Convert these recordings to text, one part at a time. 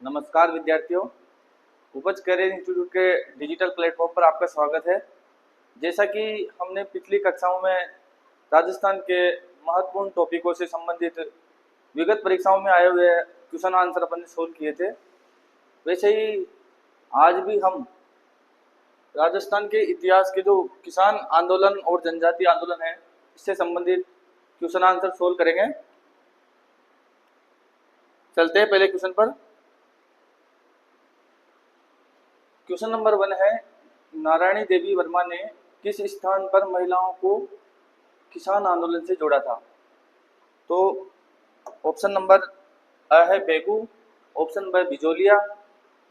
नमस्कार विद्यार्थियों। उपज करियर इंस्टीट्यूट के डिजिटल प्लेटफॉर्म पर आपका स्वागत है। जैसा कि हमने पिछली कक्षाओं में राजस्थान के महत्वपूर्ण टॉपिकों से संबंधित विगत परीक्षाओं में आए हुए क्वेश्चन आंसर अपन ने सोल्व किए थे, वैसे ही आज भी हम राजस्थान के इतिहास के जो किसान आंदोलन और जनजाति आंदोलन है, इससे संबंधित क्वेश्चन आंसर सोल्व करेंगे। चलते हैं पहले क्वेश्चन पर। क्वेश्चन नंबर 1 है, नारायणी देवी वर्मा ने किस स्थान पर महिलाओं को किसान आंदोलन से जोड़ा था? तो ऑप्शन नंबर अ है बेगू, ऑप्शन ब बिजोलिया,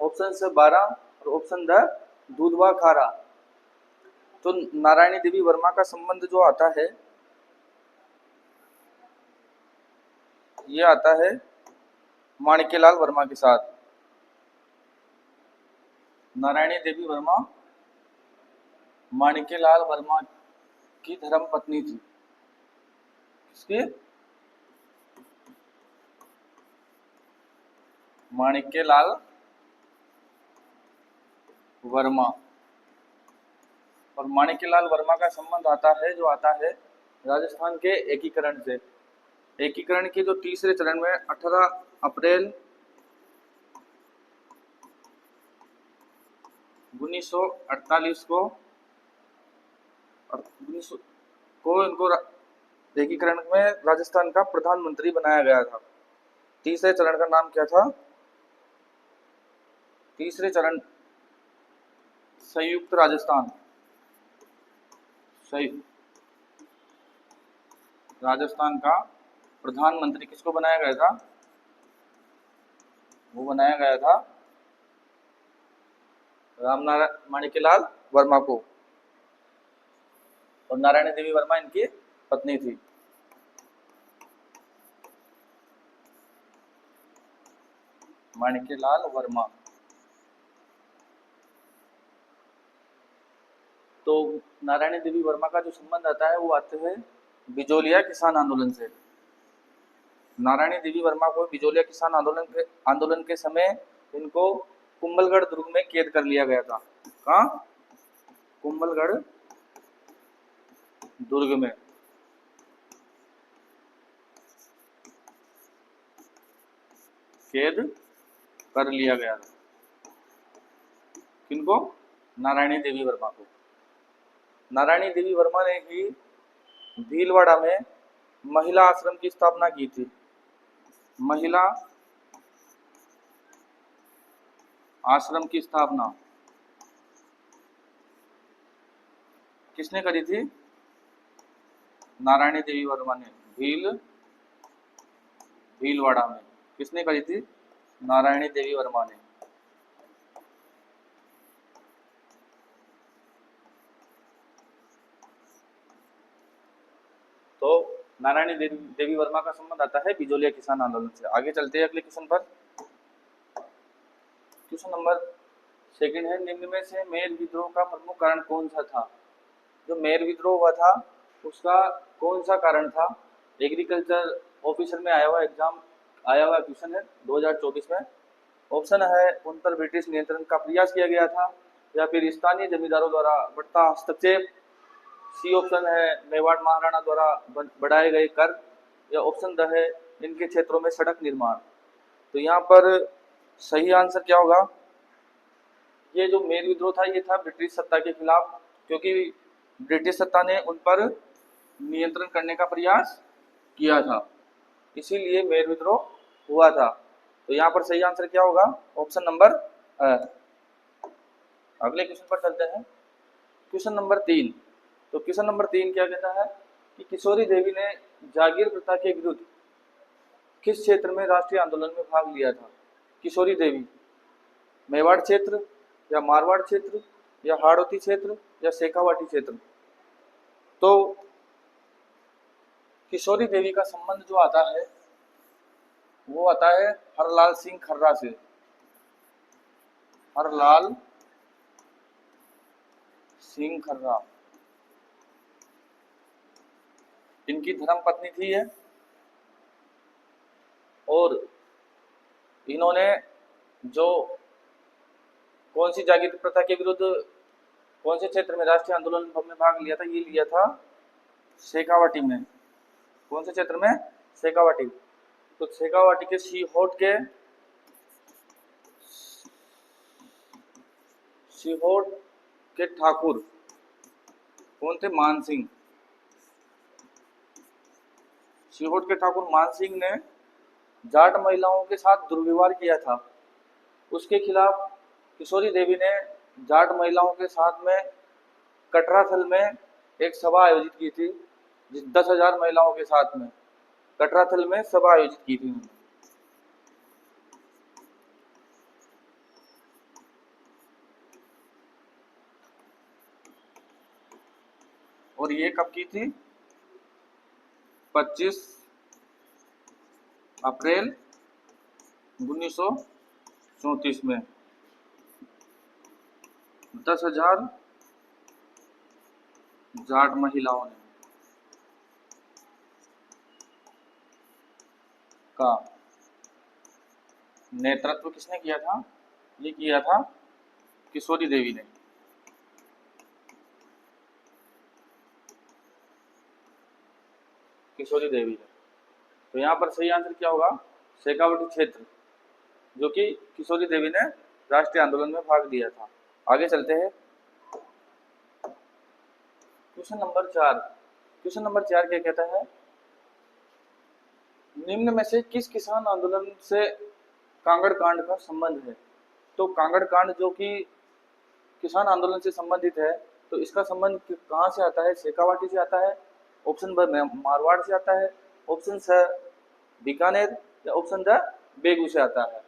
ऑप्शन स बारा और ऑप्शन द दूधवा खारा। तो नारायणी देवी वर्मा का संबंध जो आता है ये आता है माणिक्यलाल वर्मा के साथ। नारायणी देवी वर्मा माणिक्यलाल वर्मा की धर्म पत्नी थी। किसकी? माणिक्यलाल वर्मा। और माणिक्यलाल वर्मा का संबंध आता है राजस्थान के एकीकरण से। एकीकरण के जो तीसरे चरण में 18 अप्रैल 1948 को इनको एकीकरण में राजस्थान का प्रधानमंत्री बनाया गया था। तीसरे चरण का नाम क्या था? तीसरे चरण संयुक्त राजस्थान। राजस्थान का प्रधानमंत्री किसको बनाया गया था? वो बनाया गया था माणिक्यलाल वर्मा को, और नारायणी देवी वर्मा इनकी पत्नी थी। माणिक्यलाल वर्मा। तो नारायणी देवी वर्मा का जो संबंध आता है वो आते हैं बिजोलिया किसान आंदोलन से। नारायणी देवी वर्मा को बिजोलिया किसान आंदोलन के समय इनको कुंभलगढ़ दुर्ग में कैद कर लिया गया था। कहाँ? कुंभलगढ़ दुर्ग में। कैद कर लिया गया था। किनको? नारायणी देवी वर्मा को। नारायणी देवी वर्मा ने ही भीलवाड़ा में महिला आश्रम की स्थापना की थी। महिला आश्रम की स्थापना किसने करी थी? नारायणी देवी वर्मा ने। भीलवाड़ा में किसने करी थी? नारायणी देवी वर्मा ने। तो नारायणी देवी वर्मा का संबंध आता है बिजोलिया किसान आंदोलन से। आगे चलते हैं अगले क्वेश्चन पर। क्वेश्चन नंबर 2 है, निम्न में से मेर विद्रोह का प्रमुख कारण कौन सा था? जो मेर विद्रोह हुआ था उसका कौन सा कारण था? एग्रीकल्चर ऑफिसर में आया हुआ क्वेश्चन है 2024 में। ऑप्शन है उन पर ब्रिटिश नियंत्रण का प्रयास किया गया था, या फिर स्थानीय जमींदारों द्वारा बढ़ता हस्तक्षेप, सी ऑप्शन है मेवाड़ महाराणा द्वारा बढ़ाए गए कर, या ऑप्शन द है इनके क्षेत्रों में सड़क निर्माण। तो यहाँ पर सही आंसर क्या होगा? ये जो मेर विद्रोह था ये था ब्रिटिश सत्ता के खिलाफ, क्योंकि ब्रिटिश सत्ता ने उन पर नियंत्रण करने का प्रयास किया था, इसीलिए मेर विद्रोह हुआ था। तो यहाँ पर सही आंसर क्या होगा? ऑप्शन नंबर अ। अगले क्वेश्चन पर चलते हैं। Question number 3। तो क्वेश्चन नंबर 3 क्या कहता है कि किशोरी देवी ने जागीर प्रथा के विरुद्ध किस क्षेत्र में राष्ट्रीय आंदोलन में भाग लिया था? किशोरी देवी मेवाड़ क्षेत्र, या मारवाड़ क्षेत्र, या हाड़ौती क्षेत्र, या शेखावाटी क्षेत्र। तो किशोरी देवी का संबंध जो आता है वो आता है हरलाल सिंह खर्रा से। हरलाल सिंह खर्रा इनकी धर्म पत्नी थी है, और इन्होंने जो कौन सी जागीर प्रथा के विरुद्ध कौन से क्षेत्र में राष्ट्रीय आंदोलन में भाग लिया था, ये लिया था शेखावाटी में। कौन से क्षेत्र में? शेखावाटी। तो शेखावाटी के सीहोर के ठाकुर कौन थे? मान सिंह। सीहोर के ठाकुर मान सिंह ने जाट महिलाओं के साथ दुर्व्यवहार किया था, उसके खिलाफ किशोरी देवी ने जाट महिलाओं के साथ में कटराथल में एक सभा आयोजित की थी, जिस 10,000 महिलाओं के साथ में कटराथल में सभा आयोजित की थी। और ये कब की थी? 25 अप्रैल 1934 में। 10,000 जाट महिलाओं ने का नेतृत्व किसने किया था? ये किया था किशोरी देवी ने। किशोरी देवी ने। तो यहाँ पर सही आंसर क्या होगा? शेखावाटी क्षेत्र, जो कि किशोरी देवी ने राष्ट्रीय आंदोलन में भाग लिया था। आगे चलते हैं। Question number 4। क्वेश्चन नंबर 4 क्या कहता है? निम्न में से किस किसान आंदोलन से कांगड़ कांड का संबंध है? तो कांगड़ कांड जो कि किसान आंदोलन से संबंधित है, तो इसका संबंध कहाँ से आता है? शेखावाटी से आता है, ऑप्शन ब मारवाड़ से आता है, ऑप्शन स बीकानेर, या ऑप्शन द बेगू से आता है।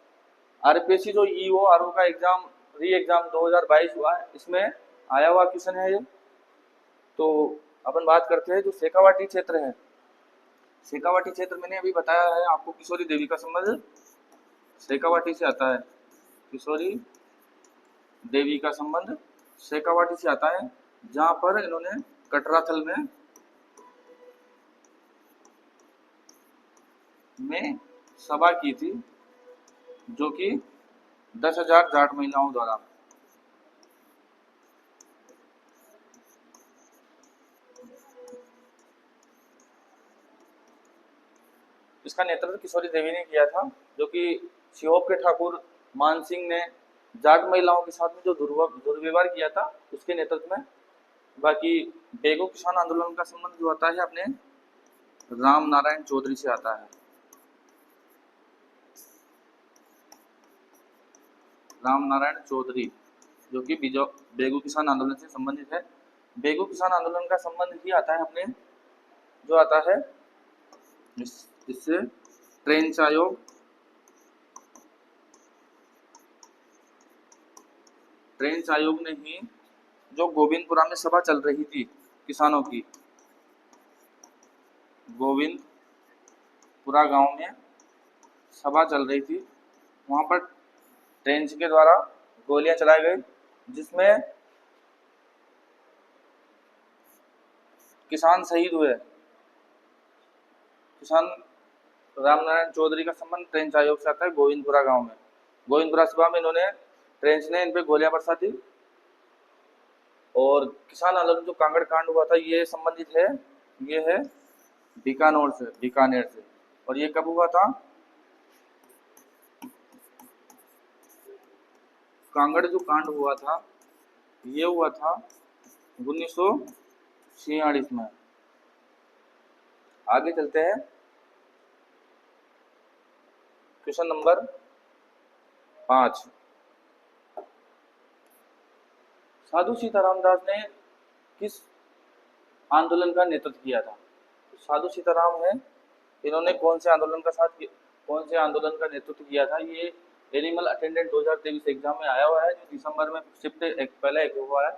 आरपीएससी जो ईओ आरओ का एग्जाम री एग्जाम 2022 हुआ है, इसमें आया हुआ क्वेश्चन है ये। तो अपन बात करते हैं जो शेखावाटी क्षेत्र है। शेखावाटी क्षेत्र मैंने अभी बताया है आपको, किशोरी देवी का संबंध शेखावाटी से आता है। किशोरी देवी का संबंध शेखावाटी से आता है, जहां पर इन्होंने कटराथल में सभा की थी, जो कि 10,000 जाट महिलाओं द्वारा। इसका नेतृत्व किशोरी देवी ने किया था, जो कि सीहोर के ठाकुर मान सिंह ने जाट महिलाओं के साथ में जो दुर्व्यवहार किया था, उसके नेतृत्व में। बाकी बेगू किसान आंदोलन का संबंध जो आता है अपने राम नारायण चौधरी से आता है। राम नारायण चौधरी, जो कि बेगू किसान आंदोलन से संबंधित है। बेगू किसान आंदोलन का संबंध ही आता है अपने जो आता है इससे ट्रेंच आयोग, ट्रेंच आयोग ने ही जो गोविंदपुरा में सभा चल रही थी किसानों की, गोविंदपुरा गांव में सभा चल रही थी, वहां पर ट्रेंच के द्वारा गोलियां चलाई गई, जिसमें किसान शहीद हुए। किसान रामनारायण चौधरी का संबंध ट्रेंच आयोग से आता है गोविंदपुरा गांव में। गोविंदपुरा सभा में इन्होंने ट्रेंच ने इन पे गोलियां बरसा दी। और किसान आंदोलन जो कांगड़ कांड हुआ था, ये संबंधित है, ये है बीकानेर से। और ये कब हुआ था? कांगड़ जो कांड हुआ था, ये हुआ था 1946 में। आगे चलते हैं। Question number 5। साधु सीताराम दास ने किस आंदोलन का नेतृत्व किया था? तो साधु सीताराम है, इन्होंने कौन से आंदोलन का नेतृत्व किया था? ये एनिमल अटेंडेंट 2023 एग्जाम में आया हुआ है, जो दिसंबर में शिफ्ट पहले एक हुआ है।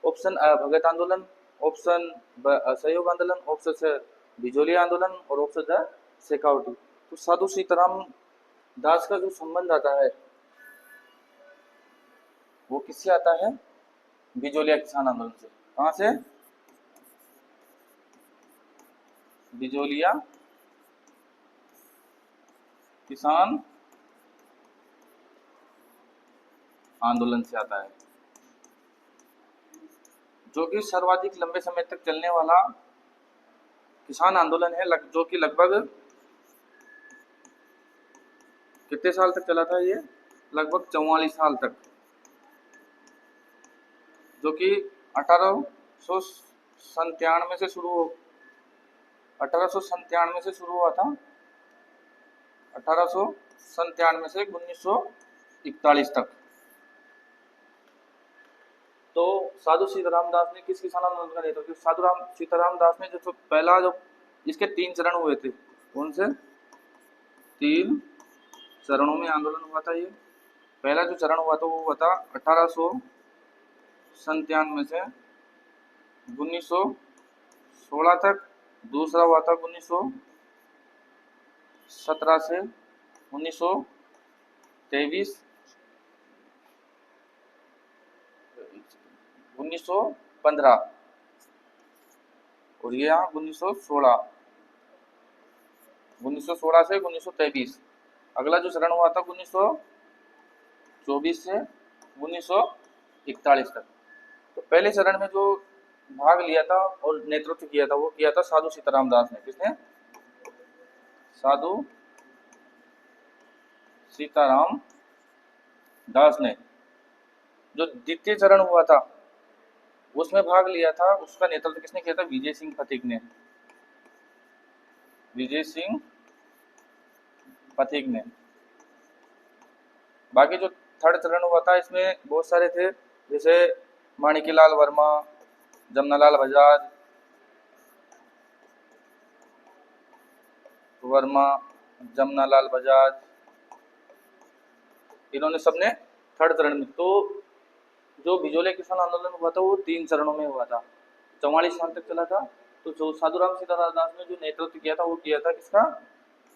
ऑप्शन भगत आंदोलन, ऑप्शन असहयोग आंदोलन, ऑप्शन से बिजोलिया आंदोलन, और ऑप्शन द शेखावटी। तो साधु सीताराम दास का जो संबंध आता है वो किससे आता है? बिजोलिया किसान आंदोलन से। कहां से? बिजोलिया किसान आंदोलन से आता है, जो कि सर्वाधिक लंबे समय तक चलने वाला किसान आंदोलन है, जो कि लगभग कितने साल तक चला था ये, लगभग 44 साल तक, जो कि 1897 से शुरू 1897 से शुरू हुआ था, 1897 से 1941 तक। तो साधु सीताराम दास ने किस किसान आंदोलन का नेतृत्व किया? सीताराम दास ने जो पहला जो इसके 3 चरण हुए थे, कौन से 3 चरणों में आंदोलन हुआ था ये। पहला जो चरण हुआ था वो हुआ था 1897 से 1916 तक। दूसरा हुआ था 1917 से 1923, 1915, और ये यहाँ 1916 से 1923। अगला जो चरण हुआ था 1924 से 1941 तक। तो पहले चरण में जो भाग लिया था और नेतृत्व किया था वो किया था साधु सीताराम दास ने। किसने? साधु सीताराम दास ने। जो द्वितीय चरण हुआ था उसमें भाग लिया था, उसका नेतृत्व किसने किया था? विजय सिंह पथिक ने। विजय सिंह पथिक ने। बाकी जो थर्ड चरण हुआ था इसमें बहुत सारे थे, जैसे माणिक्यलाल वर्मा, जमनालाल बजाज, जमनालाल बजाज, इन्होंने सबने थर्ड चरण में। तो जो बिजोलिया किसान आंदोलन हुआ था वो 3 चरणों में हुआ था, 44 साल तक चला था। तो जो साधुराम सीताराम दास ने जो नेतृत्व किया था वो किया था किसका?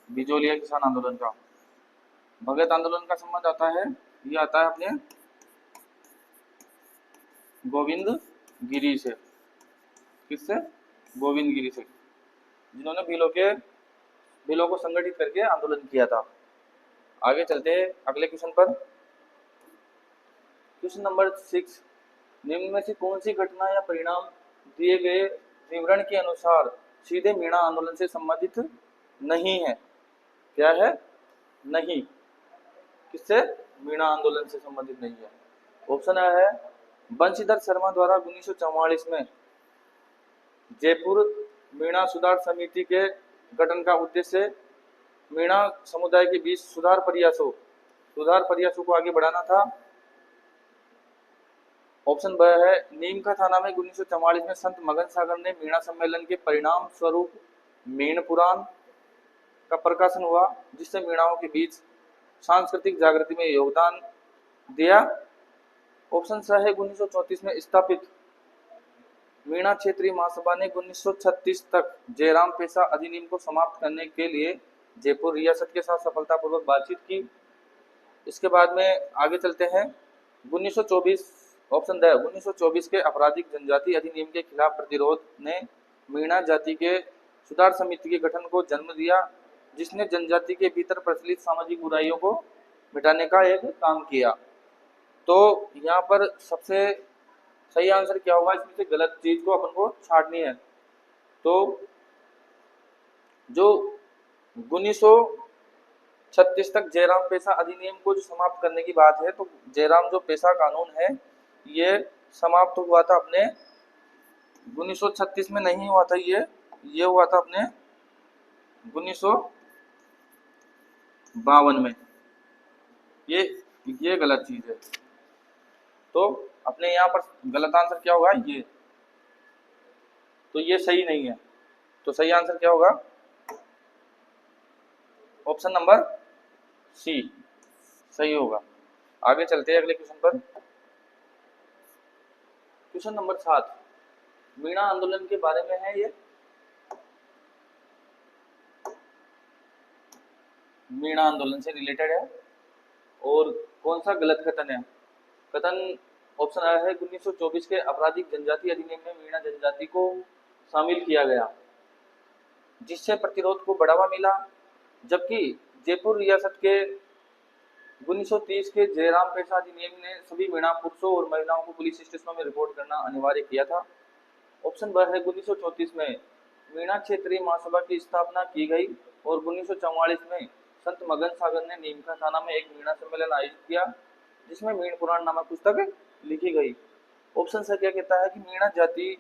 बिजोलिया किसान आंदोलन का। भगत आंदोलन का संबंध आता है, ये आता है अपने गोविंद गिरी से। किससे? गोविंद गिरी से, जिन्होंने भीलों को संगठित करके आंदोलन किया था। आगे चलते हैं अगले क्वेश्चन पर। क्वेश्चन नंबर 6, निम्न में से कौन सी घटना या परिणाम दिए गए विवरण के अनुसार सीधे मीणा आंदोलन से संबंधित नहीं है? क्या है? नहीं। किससे? मीणा आंदोलन से संबंधित नहीं है। ऑप्शन A है बंशीधर शर्मा द्वारा 1944 में जयपुर मीणा सुधार समिति के गठन का उद्देश्य मीणा समुदाय के बीच सुधार प्रयासों को आगे बढ़ाना था। ऑप्शन B है नीम का थाना में 1944 में संत मगन सागर ने मीणा सम्मेलन के परिणाम स्वरूप मीण पुराण का प्रकाशन हुआ, जिससे मीणाओं के बीच सांस्कृतिक जागृति में योगदान दिया। ऑप्शन C है 1934 में स्थापित मीणा क्षेत्रीय महासभा ने 1936 तक जयराम पेशा अधिनियम को समाप्त करने के लिए जयपुर रियासत के साथ सफलतापूर्वक बातचीत की। इसके बाद में आगे चलते हैं 1924। ऑप्शन D 1924 के आपराधिक जनजाति अधिनियम के खिलाफ प्रतिरोध ने मीणा जाति के सुधार समिति के गठन को जन्म दिया, जिसने जनजाति के भीतर प्रचलित सामाजिक बुराइयों को मिटाने का एक काम किया। तो यहाँ पर सबसे सही आंसर क्या होगा? इसमें से गलत चीज को अपन को छांटनी है। तो जो 1936 तक जयराम पेशा अधिनियम को जो समाप्त करने की बात है, तो जयराम जो पेशा कानून है ये समाप्त हुआ था अपने 1936 में नहीं हुआ था, ये हुआ था अपने 1952 में। ये गलत चीज है। तो अपने यहाँ पर गलत आंसर क्या होगा? ये। तो ये सही नहीं है। तो सही आंसर क्या होगा? ऑप्शन नंबर C सही होगा। आगे चलते हैं अगले क्वेश्चन पर। क्वेश्चन नंबर 7 मीणा आंदोलन के बारे में है। ये मीणा आंदोलन से रिलेटेड है। और कौन सा गलत कथन है? कथन ऑप्शन A है 1924 के आपराधिक जनजाति अधिनियम में मीणा जनजाति को शामिल किया गया, जिससे प्रतिरोध को बढ़ावा मिला, जबकि जयपुर रियासत के 1930 के जयराम पेशा अधिनियम ने सभी मीणा पुरुषों और महिलाओं को पुलिस स्टेशनों में रिपोर्ट करना अनिवार्य किया था। ऑप्शन ब है 1934 में मीणा क्षेत्रीय महासभा की स्थापना की गई और 1944 में संत मगन सागर ने नीमका थाना में एक मीणा सम्मेलन आयोजित किया जिसमें मीण पुराण नामक पुस्तक लिखी गई। ऑप्शन स क्या कहता है कि मीणा जाति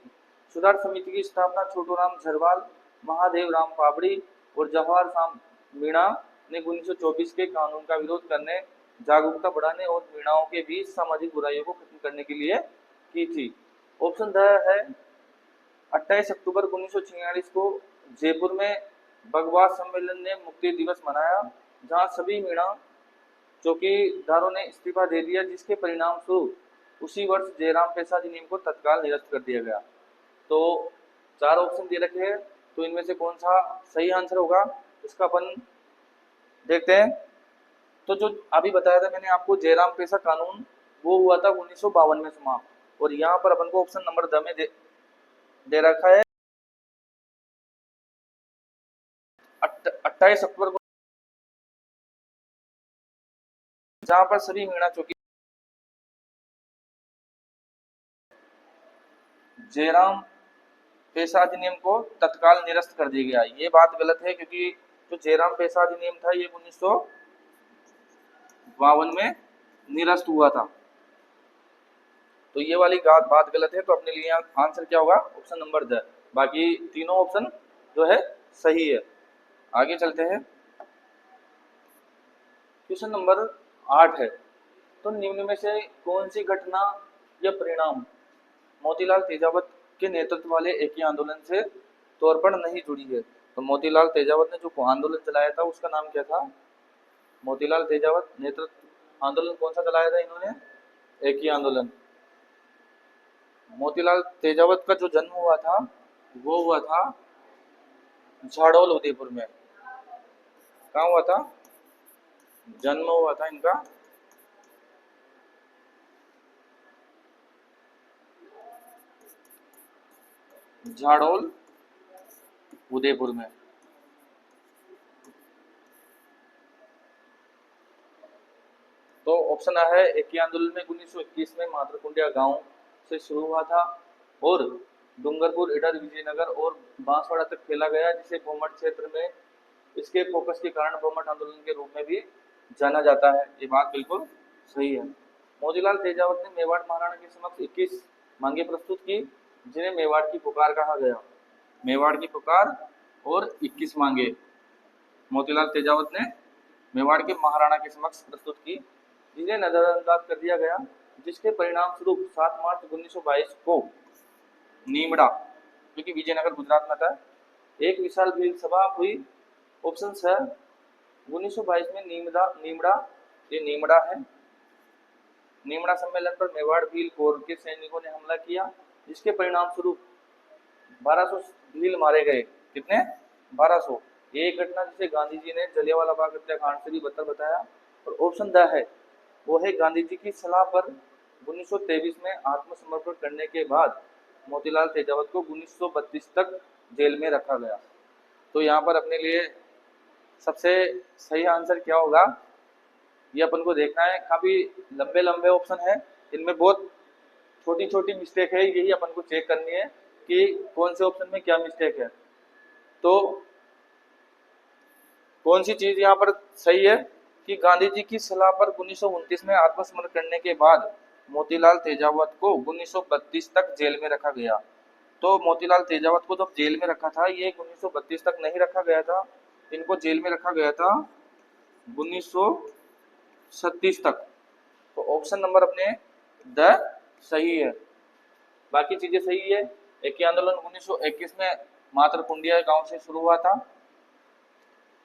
सुधार समिति की स्थापना छोटूराम झरवाल, महादेव राम पाबड़ी और जवाहर राम मीणा ने 1924 के कानून का विरोध करने, जागरूकता बढ़ाने और मीणाओं के बीच सामाजिक बुराइयों को खत्म करने के लिए की थी। ऑप्शन द है 28 अक्टूबर 1946 को जयपुर में बगवास सम्मेलन ने मुक्ति दिवस मनाया, जहां सभी मीणा चौकीदारों ने इस्तीफा दे दिया, जिसके परिणाम स्वरूप उसी वर्ष जयराम पेशा अधिनियम को तत्काल निरस्त कर दिया गया। तो 4 ऑप्शन दे रखे हैं, तो इनमें से कौन सा सही आंसर होगा इसका अपन देखते हैं। तो जो अभी बताया था मैंने आपको जयराम पेशा कानून, वो हुआ था 1952 में समाप्त, और यहाँ पर अपन को ऑप्शन नंबर द में दे रखा है 28 अक्टूबर को, जहां पर सभी मीणा चौकी जयराम पेशा अधिनियम को तत्काल निरस्त कर दिया गया। ये बात गलत है, क्योंकि जो जयराम पेशा अधिनियम था ये 1952 में निरस्त हुआ था। तो ये वाली बात गलत है, तो अपने लिए आंसर क्या होगा ऑप्शन नंबर द। बाकी तीनों ऑप्शन जो है सही है। आगे चलते हैं, क्वेश्चन नंबर 8 है, तो निम्न में से कौन सी घटना या परिणाम मोतीलाल तेजावत के नेतृत्व वाले एकी आंदोलन से तौर पर नहीं जुड़ी है। तो मोतीलाल तेजावत ने जो आंदोलन चलाया था उसका नाम क्या था? मोतीलाल तेजावत नेतृत्व आंदोलन कौन सा चलाया था इन्होंने? एकी आंदोलन। मोतीलाल तेजावत का जो जन्म हुआ था वो हुआ था झाड़ोल उदयपुर में। कहाँ हुआ था? जन्म हुआ था इनका झाड़ोल उदयपुर में। तो ऑप्शन है एकी आंदोलन में 1921 में मातृकुंडिया गांव से शुरू हुआ था और डूंगरपुर, इडर, विजयनगर और बांसवाड़ा तक फैला गया, जिसे बोमट क्षेत्र में इसके फोकस के कारण बोमट आंदोलन के रूप में भी जाना जाता है। ये बात बिल्कुल सही है। मोतीलाल तेजावत ने मेवाड़ महाराणा के समक्ष 21 मांगे प्रस्तुत की, जिन्हें मेवाड़ की पुकार कहा गया। मेवाड़ की पुकार और 21 मांगे मोतीलाल तेजावत ने मेवाड़ के महाराणा के समक्ष प्रस्तुत की, जिन्हें नजरअंदाज कर दिया गया, जिसके परिणाम स्वरूप 7 मार्च 1922 को नीमड़ा, जो कि विजयनगर गुजरात में था, एक विशाल भील सभा हुई। ऑप्शन है 1922 में नीमड़ा, ये नीमड़ा है। नीमड़ा सम्मेलन पर मेवाड़ भील कोर के सैनिकों ने हमला किया, जिसके परिणाम स्वरूप 1200 भील मारे गए। कितने? 1200। ये एक घटना जिसे गांधी जी ने जलियांवाला बाग हत्याकांड से भी बदतर बताया। और ऑप्शन द है वो है गांधी जी की सलाह पर 1923 में आत्मसमर्पण करने के बाद मोतीलाल तेजावत को 1932 तक जेल में रखा गया। तो यहाँ पर अपने लिए सबसे सही आंसर क्या होगा ये अपन को देखना है। काफी लंबे लंबे ऑप्शन है, इनमें बहुत छोटी छोटी मिस्टेक है, यही अपन को चेक करनी है कि कौन से ऑप्शन में क्या मिस्टेक है। तो कौन सी चीज यहाँ पर सही है कि गांधी जी की सलाह पर 1929 में आत्मसमर्पण करने के बाद मोतीलाल तेजावत को 1932 तक जेल में रखा गया। तो मोतीलाल तेजावत को जब जेल में रखा था, ये 1932 तक नहीं रखा गया था, इनको जेल में रखा गया था 1936 तक। तो ऑप्शन नंबर अपने द सही है। बाकी चीजें सही है। एकी आंदोलन 1921 में मातृकुंडिया गांव से शुरू हुआ था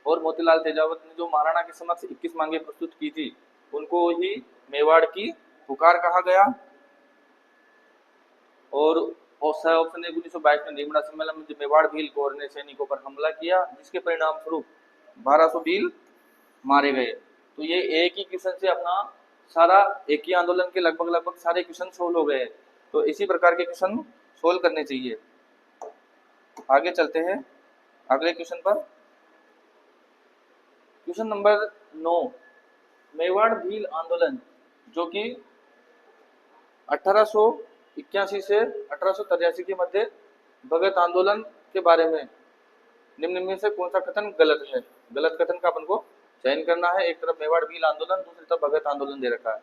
और मोतीलाल तेजावत ने जो महाराणा के समक्ष 21 मांगे प्रस्तुत की थी, उनको ही मेवाड़ की पुकार कहा गया। और ऑप्शन 1922 में नीमड़ा सम्मेलन में मेवाड़ भील कोर ने सैनिकों पर हमला किया, जिसके परिणाम स्वरूप 1200 भील मारे गए। तो ये एक ही क्वेश्चन से अपना सारा एक ही आंदोलन के लगभग सारे क्वेश्चन सोल्व हो गए। तो इसी प्रकार के क्वेश्चन सोल्व करने चाहिए। आगे चलते हैं अगले क्वेश्चन पर। क्वेश्चन नंबर 9, मेवाड़ भील आंदोलन जो कि 1881 से 1883 के मध्य भगत आंदोलन के बारे में निम्न में से कौन सा कथन गलत है? गलत कथन का अपन को चयन करना है। एक तरफ मेवाड़ भील आंदोलन, दूसरी तरफ भगत आंदोलन दे रखा है।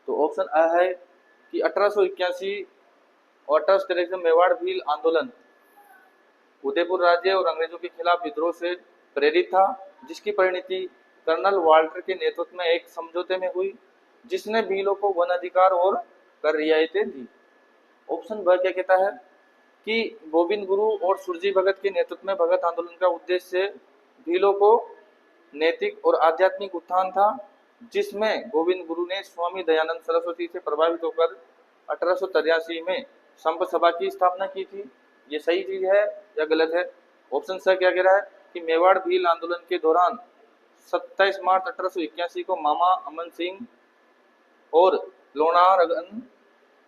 तो ऑप्शन अ है कि 1881 और 1883 में मेवाड़ भील आंदोलन उदयपुर राज्य और अंग्रेजों के खिलाफ विद्रोह से प्रेरित था, जिसकी परिणति कर्नल वाल्टर के नेतृत्व में एक समझौते में हुई, जिसने भीलों को वन अधिकार और कर रियायतें दी। ऑप्शन ब क्या कहता है कि गोविंद गुरु और सुरजी भगत के नेतृत्व में भगत आंदोलन का उद्देश्य भीलों को नैतिक और आध्यात्मिक उत्थान था, जिसमें गोविंद गुरु ने स्वामी दयानंद सरस्वती से प्रभावित होकर 1883 में संप सभा की स्थापना की थी। ये सही चीज है या गलत है? ऑप्शन स क्या कह रहा है कि मेवाड़ भील आंदोलन के दौरान 27 मार्च 1881 को मामा अमन सिंह और लोनारगन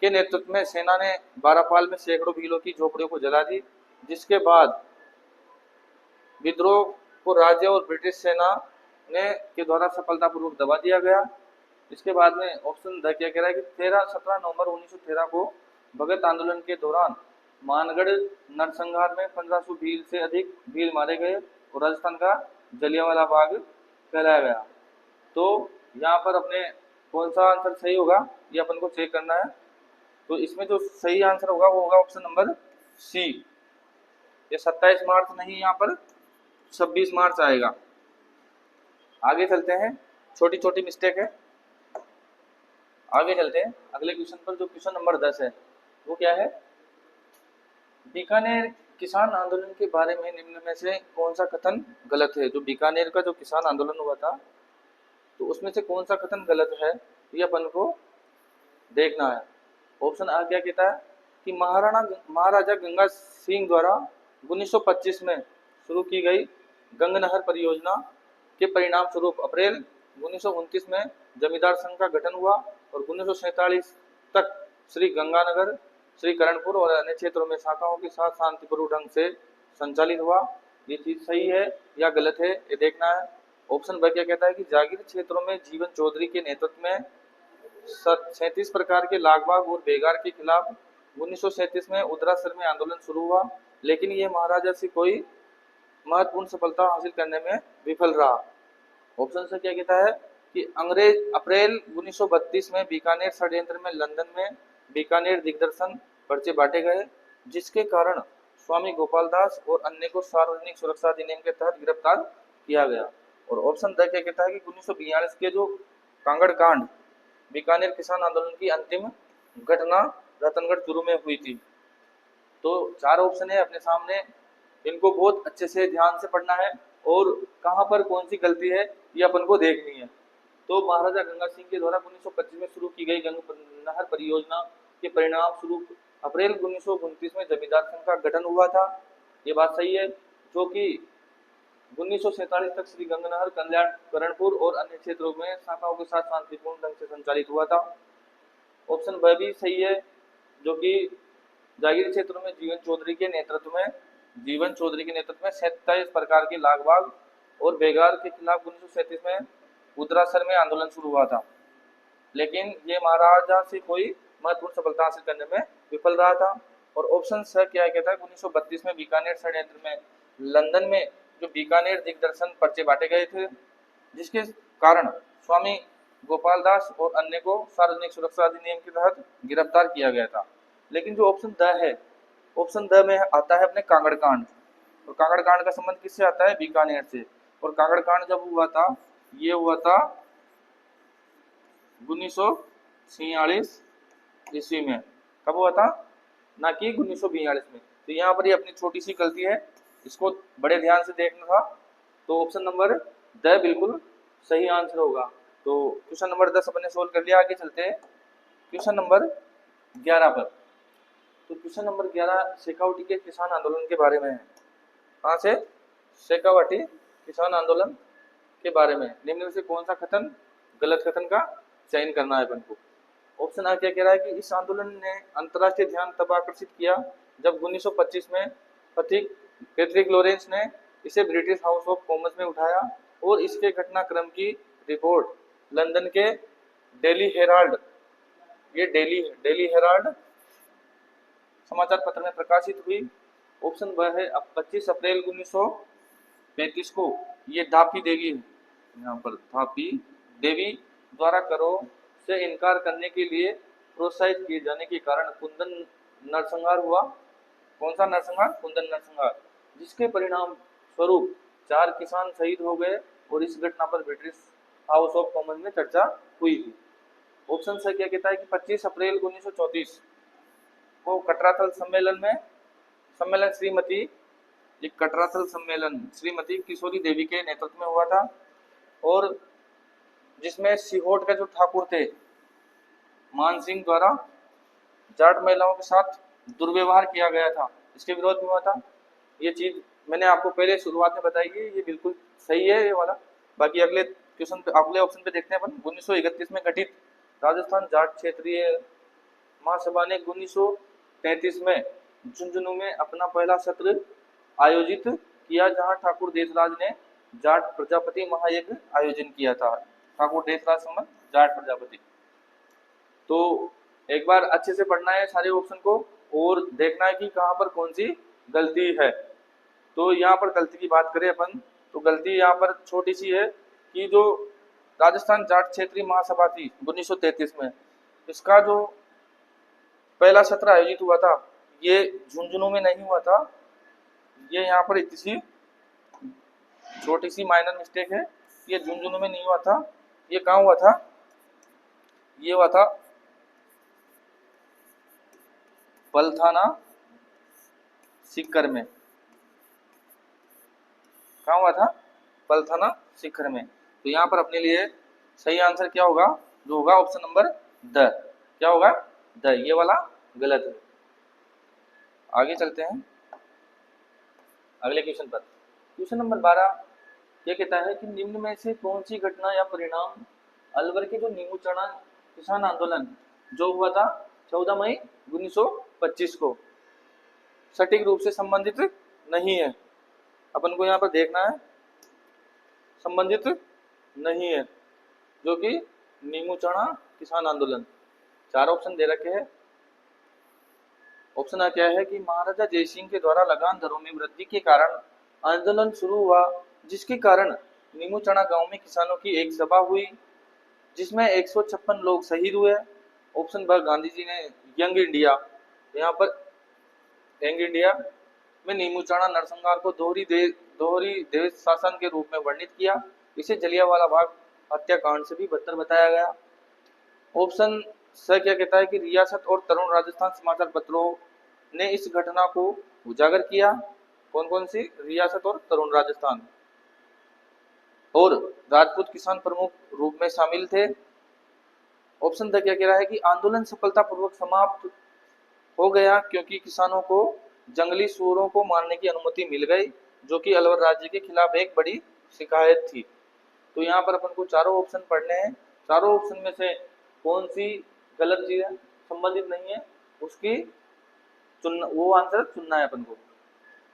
के नेतृत्व में सेना ने बारापाल में सैकड़ों भीलों की झोपड़ियों को जला दी, जिसके बाद विद्रोह को राज्य और ब्रिटिश सेना ने के द्वारा सफलतापूर्वक दबा दिया गया। इसके बाद में ऑप्शन द क्या कह रहा है कि 17 नवंबर 1913 को भगत आंदोलन के दौरान मानगढ़ नरसंहार में 1500 भील से अधिक भील मारे गए और राजस्थान का जलियांवाला बाग कहलाया गया। तो यहाँ पर अपने कौन सा आंसर सही होगा ये अपन को चेक करना है। तो इसमें जो सही आंसर होगा वो होगा ऑप्शन नंबर सी। ये 27 मार्च नहीं, यहाँ पर 26 मार्च आएगा। आगे चलते हैं, छोटी छोटी मिस्टेक है, आगे चलते हैं अगले क्वेश्चन पर। जो क्वेश्चन नंबर 10 है वो क्या है? बीकानेर किसान आंदोलन के बारे में निम्न में से कौन सा कथन गलत है? जो बीकानेर का जो किसान आंदोलन हुआ था तो उसमें से कौन सा कथन गलत है ये अपन को देखना है। ऑप्शन आ क्या कहता है कि महाराजा गंगा सिंह द्वारा 1925 में शुरू की गई गंग नहर परियोजना के परिणाम स्वरूप अप्रैल 1929 में जमींदार संघ का गठन हुआ और 1947 तक श्री गंगानगर, श्री करणपुर और अन्य क्षेत्रों में शाखाओं के साथ शांतिपूर्वक ढंग से संचालित हुआ। ये चीज सही है या गलत है ये देखना है। ऑप्शन ब क्या कहता है कि जागीर क्षेत्रों में जीवन चौधरी के नेतृत्व में 37 प्रकार के लागबाग और बेगार के खिलाफ 1937 में उदरासर में आंदोलन शुरू हुआ, लेकिन ये महाराजा से कोई महत्वपूर्ण सफलता हासिल करने में विफल रहा। ऑप्शन से क्या कहता है कि अंग्रेज अप्रैल 1932 में बीकानेर षड्यंत्र में लंदन में बीकानेर दिग्दर्शन पर्चे बांटे गए, जिसके कारण स्वामी गोपाल दास और अन्य को सार्वजनिक सुरक्षा अधिनियम के तहत गिरफ्तार किया गया। और ऑप्शन द क्या कहता है कि 1942 के जो कांगड़ कांड बीकानेर किसान आंदोलन की अंतिम घटना रतनगढ़ चूरू में हुई थी। तो 4 ऑप्शन है अपने सामने, इनको बहुत अच्छे से ध्यान से पढ़ना है और कहाँ पर कौन सी गलती है ये अपन को देखनी है। तो महाराजा गंगा सिंह के द्वारा 1925 में शुरू की गई गंग नहर परियोजना के परिणाम स्वरूप अप्रैल 1929 में जमींदार संघ का गठन हुआ था, ये बात सही है, जो कि 1947 तक श्री गंगनहर, कल्याण, करणपुर और अन्य क्षेत्रों में शाखाओं के साथ शांतिपूर्ण ढंग से संचालित हुआ था। ऑप्शन ब भी सही है, जो कि जागीर क्षेत्रों में जीवन चौधरी के नेतृत्व में 27 प्रकार के लागबाग और बेगार के खिलाफ 1937 में उदरासर में आंदोलन शुरू हुआ था, लेकिन ये महाराजा से कोई महत्वपूर्ण सफलता हासिल करने में विफल रहा था। और ऑप्शन स क्या कहता है 1932 में बीकानेर षड्यंत्र में लंदन में जो बीकानेर दिग्दर्शन पर्चे बांटे गए थे, जिसके कारण स्वामी गोपाल दास और अन्य को सार्वजनिक सुरक्षा अधिनियम के तहत गिरफ्तार किया गया था। लेकिन जो ऑप्शन द है, ऑप्शन द में आता है अपने कांगड़ कांड, और कांगड़ कांड का संबंध किससे आता है? बीकानेर से। और कांगड़ कांड जब हुआ था ये हुआ था 1946 ईस्वी में। कब हुआ था? ना कि 1942 में। तो यहाँ पर ये अपनी छोटी सी गलती है, इसको बड़े ध्यान से देखना था। तो ऑप्शन नंबर द बिल्कुल सही आंसर होगा। तो क्वेश्चन नंबर 10 अपने सोल्व कर लिया। आगे चलते हैं क्वेश्चन नंबर 11 पर। तो क्वेश्चन नंबर 11 शेखावटी के किसान आंदोलन के बारे में है। कहाँ से? शेखावटी किसान आंदोलन के बारे में निम्न में से कौन सा कथन गलत कथन का चयन करना है अपन को। ऑप्शन आ क्या कह रहा है कि इस आंदोलन ने अंतर्राष्ट्रीय ध्यान तब आकर्षित किया जब 1925 में पैट्रिक लॉरेंस ने इसे ब्रिटिश हाउस ऑफ कॉमन्स में उठाया और इसके घटनाक्रम की रिपोर्ट लंदन के डेली हेराल्ड, ये डेली हेराल्ड समाचार पत्र में प्रकाशित हुई। ऑप्शन ब है 25 अप्रैल 1935 को ये धापी देवी, यहाँ पर धापी देवी द्वारा करों से इनकार करने के लिए प्रोत्साहित किए जाने के कारण कुंदन नरसंहार हुआ। कौन सा नरसंहार? कुंदन नरसंहार, जिसके परिणाम स्वरूप 4 किसान शहीद हो गए और इस घटना पर ब्रिटिश हाउस ऑफ कॉमन में चर्चा हुई थी। ऑप्शन से क्या कहता है कि 25 अप्रैल 1934 को कटराथल सम्मेलन श्रीमती किशोरी देवी के नेतृत्व में हुआ था, और जिसमें सीहोट के जो ठाकुर थे मान सिंह द्वारा जाट महिलाओं के साथ दुर्व्यवहार किया गया था, इसके विरोध में हुआ था। ये चीज मैंने आपको पहले शुरुआत में बताई है, ये बिल्कुल सही है ये वाला। बाकी अगले क्वेश्चन पे, अगले ऑप्शन पे देखते हैं अपन। 1931 में गठित राजस्थान जाट क्षेत्रीय महासभा ने 1933 में झुंझुनू में अपना पहला सत्र आयोजित किया, जहां ठाकुर देशराज ने जाट प्रजापति महायज्ञ आयोजन किया था। ठाकुर देशराज संबंध जाट प्रजापति। तो एक बार अच्छे से पढ़ना है सारे ऑप्शन को और देखना है कि कहां पर कौन सी गलती है। तो यहाँ पर गलती की बात करें अपन, तो गलती यहाँ पर छोटी सी है कि जो राजस्थान जाट क्षेत्रीय महासभा थी 1933 में, इसका जो पहला सत्र आयोजित हुआ था ये झुंझुनू में नहीं हुआ था। ये यहाँ पर इतनी सी छोटी सी माइनर मिस्टेक है, ये झुंझुनू में नहीं हुआ था। ये कहाँ हुआ था? ये हुआ था पलथाना सीकर में। कहाँ हुआ था? पलथाना सीकर में। तो यहाँ पर अपने लिए सही आंसर क्या होगा? जो होगा ऑप्शन नंबर द। क्या होगा? द। ये वाला गलत है। आगे चलते हैं अगले क्वेश्चन पर। क्वेश्चन नंबर 12 क्या कहता है कि निम्न में से कौन सी घटना या परिणाम अलवर के जो नींबू चढ़ा किसान आंदोलन जो हुआ था 14 मई 1925 को सटीक रूप से संबंधित नहीं है? अपन को यहाँ पर देखना है, संबंधित नहीं है, जो कि नींबू चढ़ा किसान आंदोलन। 4 ऑप्शन दे रखे हैं। ऑप्शन आ क्या है कि महाराजा जयसिंह के द्वारा लगान दरों में वृद्धि के कारण आंदोलन शुरू हुआ, जिसके कारण नींबू चढ़ा गांव में किसानों की एक सभा हुई जिसमें 156 लोग शहीद हुए। ऑप्शन ब गांधी जी ने यंग इंडिया, यहाँ पर यंग इंडिया में नींबू चढ़ा नरसंहार को दोहरी देश शासन के रूप में वर्णित किया। इसे जलियांवाला बाग हत्याकांड से भी बदतर बताया गया। ऑप्शन स क्या कहता है कि रियासत और तरुण राजस्थान समाचार पत्रों ने इस घटना को उजागर किया। कौन कौन सी? रियासत और तरुण राजस्थान, और राजपूत किसान प्रमुख रूप में शामिल थे। ऑप्शन द क्या कह रहा है कि आंदोलन सफलतापूर्वक समाप्त हो गया क्योंकि किसानों को जंगली सूअरों को मारने की अनुमति मिल गई, जो कि अलवर राज्य के खिलाफ एक बड़ी शिकायत थी। तो यहाँ पर अपन को चारों ऑप्शन पढ़ने हैं। चारों ऑप्शन में से कौन सी गलत चीज है, संबंधित नहीं है, उसकी वो आंसर चुनना है अपन को।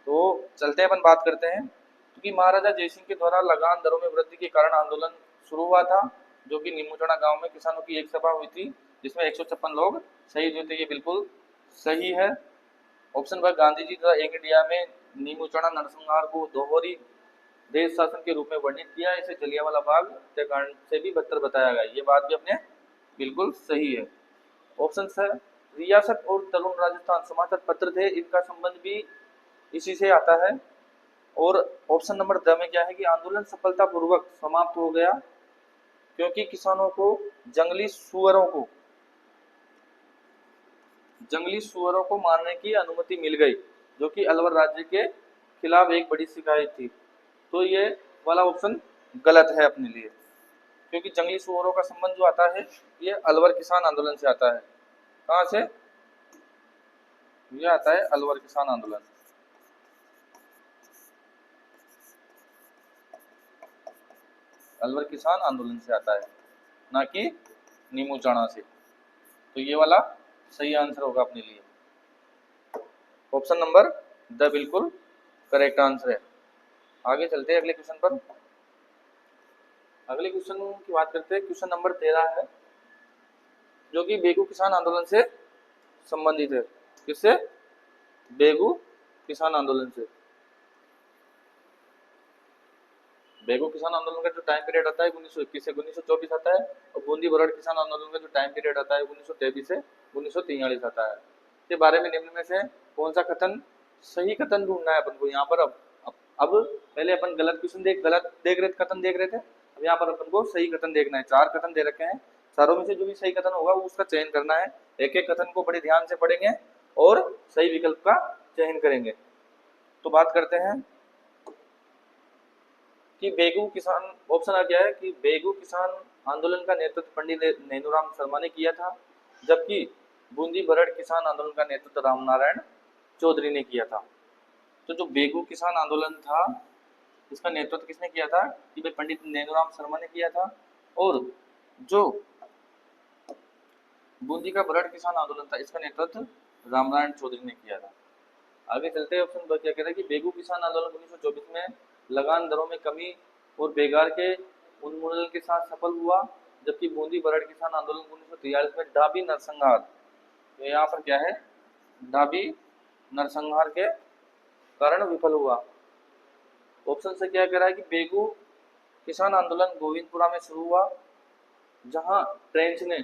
तो चलते हैं अपन बात करते हैं। क्योंकि महाराजा जयसिंह के द्वारा लगान दरों में वृद्धि के कारण आंदोलन शुरू हुआ था, जो कि नींबू चढ़ा गांव में किसानों की एक सभा हुई थी जिसमें 156 लोग शहीद हुए थे। ये बिल्कुल सही है। ऑप्शन ब गांधी जी द्वारा एक इंडिया में नींबू चढ़ा नरसंहार को दोहरी देश शासन के रूप में वर्णित किया, इसे जलियांवाला बाग हत्याकांड से भी बदतर बताया गया। ये बात भी अपने बिल्कुल सही है। ऑप्शन स रियासत और तरुण राजस्थान समाचार पत्र थे, इनका संबंध भी इसी से आता है। और ऑप्शन नंबर द में क्या है कि आंदोलन सफलतापूर्वक समाप्त हो गया क्योंकि किसानों को जंगली सुअरों को मारने की अनुमति मिल गई, जो कि अलवर राज्य के खिलाफ एक बड़ी शिकायत थी। तो ये वाला ऑप्शन गलत है अपने लिए, क्योंकि जंगली सुअरों का संबंध जो आता है ये अलवर किसान आंदोलन से आता है। कहाँ से? ये आता है अलवर किसान आंदोलन। अलवर किसान आंदोलन से आता है, ना कि नींबू चढ़ा से। तो ये वाला सही आंसर होगा अपने लिए। ऑप्शन नंबर द बिल्कुल करेक्ट आंसर है। आगे चलते हैं अगले क्वेश्चन पर। अगले क्वेश्चन की बात करते हैं। क्वेश्चन नंबर 13 है, जो कि बेगू किसान आंदोलन से संबंधित है। किससे? बेगू किसान आंदोलन से। बेगू किसान आंदोलन का जो टाइम पीरियड आता है 1921 से 1924 आता है, और बूंदी बरड़ किसान आंदोलन का जो टाइम पीरियड आता है 1923 से 1943 आता है। इसके बारे में निम्न में से कौन सा कथन सही कथन ढूंढना है अपन को यहाँ पर। अब पहले अपन गलत क्वेश्चन गलत देख रहे थे, कथन देख रहे थे। अब यहाँ पर अपन को सही कथन देखना है। 4 कथन दे रखे हैं, चारों में से जो भी सही कथन होगा वो उसका चयन करना है। एक एक कथन को बड़े ध्यान से पढ़ेंगे और सही विकल्प का चयन करेंगे। तो बात करते हैं कि बेगू किसान, ऑप्शन आ गया है कि बेगू किसान आंदोलन का नेतृत्व पंडित नेनूराम शर्मा ने किया था, जबकि बूंदी बरड़ किसान आंदोलन का नेतृत्व रामनारायण चौधरी ने किया था। तो जो बेगू किसान आंदोलन था इसका नेतृत्व किसने किया था कि भाई पंडित नेनूराम शर्मा ने किया था, और जो बूंदी का बरड़ किसान आंदोलन था इसका नेतृत्व रामनारायण चौधरी ने किया था। आगे चलते हैं। ऑप्शन ब क्या कह रहा है कि बेगू किसान आंदोलन 1924 में लगान दरों में कमी और बेगार के उन्मूलन के साथ सफल हुआ, जबकि बूंदी बरड़ किसान आंदोलन 1943 में डाबी नरसंहार, तो यहाँ पर क्या है, डाबी नरसंहार के कारण विफल हुआ। ऑप्शन से क्या कह रहा है कि बेगू किसान आंदोलन गोविंदपुरा में शुरू हुआ, जहां ट्रेंच ने,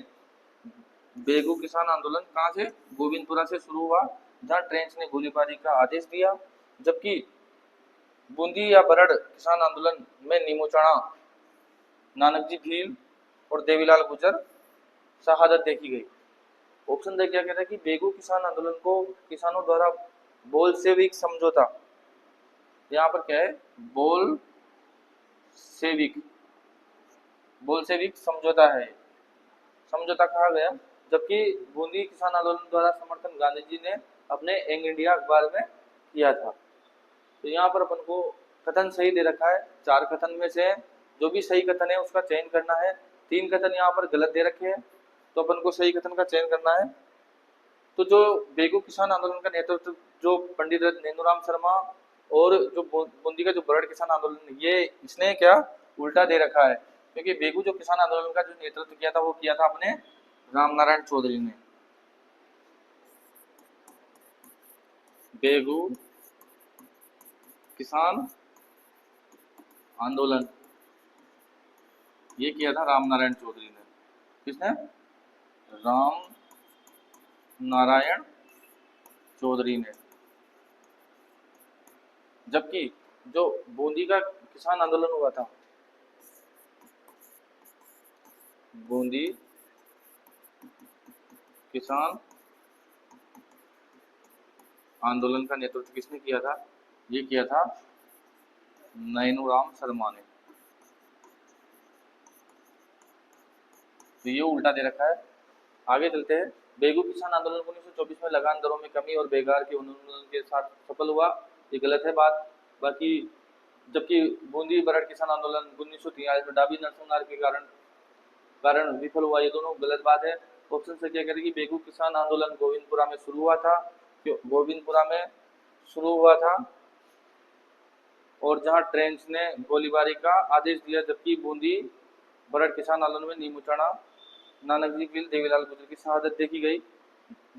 बेगू किसान आंदोलन कहाँ से, गोविंदपुरा से शुरू हुआ, जहां ट्रेंच ने गोलीबारी का आदेश दिया, जबकि बूंदी या बरड़ किसान आंदोलन में नीमूचाणा, नानकजी भील और देवीलाल गुजर शहादत देखी गई। ऑप्शन दे क्या कहता है कि बेगू किसान आंदोलन को किसानों द्वारा बोल्शेविक समझौता, यहाँ पर क्या है, बोल्शेविक समझौता है, समझौता कहा गया, जबकि बूंदी किसान आंदोलन द्वारा समर्थन गांधी जी ने अपने यंग इंडिया अखबार में किया था। तो यहाँ पर अपन को कथन सही दे रखा है। 4 कथन में से जो भी सही कथन है उसका चयन करना है। 3 कथन यहाँ पर गलत दे रखे हैं, तो अपन को सही कथन का चयन करना है। तो जो बेगू किसान आंदोलन का नेतृत्व जो पंडित नेनूराम शर्मा और जो बूंदी का जो बरड़ किसान आंदोलन, ये इसने क्या उल्टा दे रखा है, क्योंकि बेगू जो किसान आंदोलन का जो नेतृत्व किया था वो किया था अपने रामनारायण चौधरी ने। बेगू किसान आंदोलन ये किया था रामनारायण चौधरी ने। किसने? राम नारायण चौधरी ने। जबकि जो बूंदी का किसान आंदोलन हुआ था, बूंदी किसान आंदोलन का नेतृत्व किसने किया था, ये किया था नैनूराम शर्मा ने। तो ये उल्टा दे रखा है। आगे चलते हैं। बेगू किसान आंदोलन 1924 में लगान दरों में कमी और बेगार के उन्मूलन के साथ सफल हुआ, ये गलत है बात। बाकी जबकि बूंदी बरड़ किसान आंदोलन 1943 में डाबी नरसंहार के कारण विफल हुआ, ये दोनों गलत बात है। ऑप्शन से क्या करेगी, बेगू किसान आंदोलन गोविंदपुरा में शुरू हुआ था, गोविंदपुरा में शुरू हुआ था और जहां ट्रेंच ने गोलीबारी का आदेश दिया, जबकि बूंदी बरड़ किसान आंदोलन में नीमूचाणा, नानकजी भील, देवीलाल गुजर की शहादत देखी गई।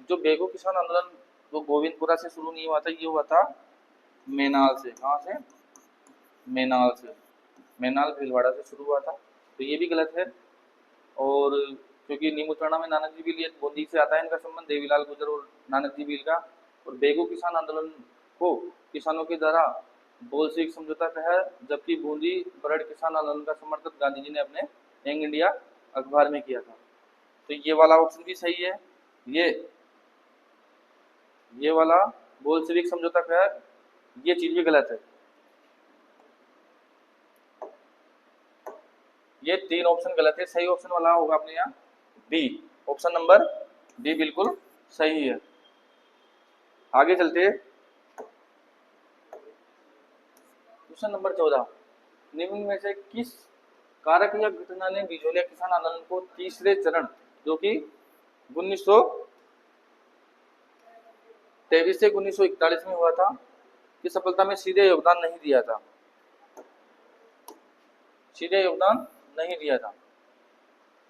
जो बेगू किसान आंदोलन वो गोविंदपुरा से शुरू नहीं हुआ था, ये हुआ था मेनाल से। कहाँ से? मेनाल से, मेनाल भीलवाड़ा से शुरू हुआ था, तो ये भी गलत है। और क्योंकि नीमूचाणा में नानकजी भील, ये बूंदी से आता है इनका संबंध, देवीलाल गुजर और नानकजी भील का। और बेगू किसान आंदोलन को किसानों के द्वारा बोल्शेविक समझौता कहा है, जबकि बूंदी बरड़ किसान आंदोलन का समर्थन गांधी जी ने अपने यंग इंडिया अखबार में किया था। तो ये वाला ऑप्शन भी सही है। ये वाला बोल्शेविक समझौता कहा है, ये चीज भी गलत है। ये 3 ऑप्शन गलत है। सही ऑप्शन वाला होगा अपने यहाँ बी, ऑप्शन नंबर बी बिल्कुल सही है। आगे चलते हैं। क्वेश्चन नंबर 14, निम्न में से किस कारक या घटना ने बिजोलिया किसान आंदोलन को तीसरे चरण, जो कि 1923 से 1941 में हुआ था, की सफलता में सीधे योगदान नहीं दिया था? सीधे योगदान नहीं दिया था।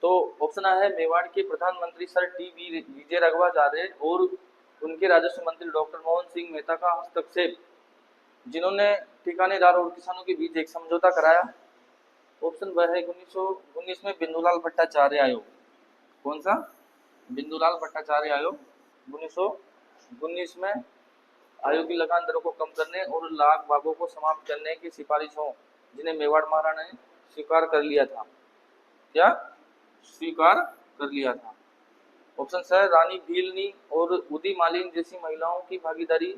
तो ऑप्शन आ है मेवाड़ के प्रधानमंत्री सर टी विजय राघवाचार्य और उनके राजस्व मंत्री डॉक्टर मोहन सिंह मेहता का हस्तक्षेप, जिन्होंने ठिकानेदार और किसानों के बीच एक समझौता कराया। ऑप्शन ब है 1919 में बिंदुलाल भट्टाचार्य आयोग। कौन सा? बिंदुलाल भट्टाचार्य आयोग 1919 में आयोग की लगान दरों को कम करने और लाख भागों को समाप्त करने की सिफारिशों, जिन्हें मेवाड़ महाराणा ने स्वीकार कर लिया था। क्या स्वीकार कर लिया था? ऑप्शन है रानी भीलनी और उदी मालिन जैसी महिलाओं की भागीदारी,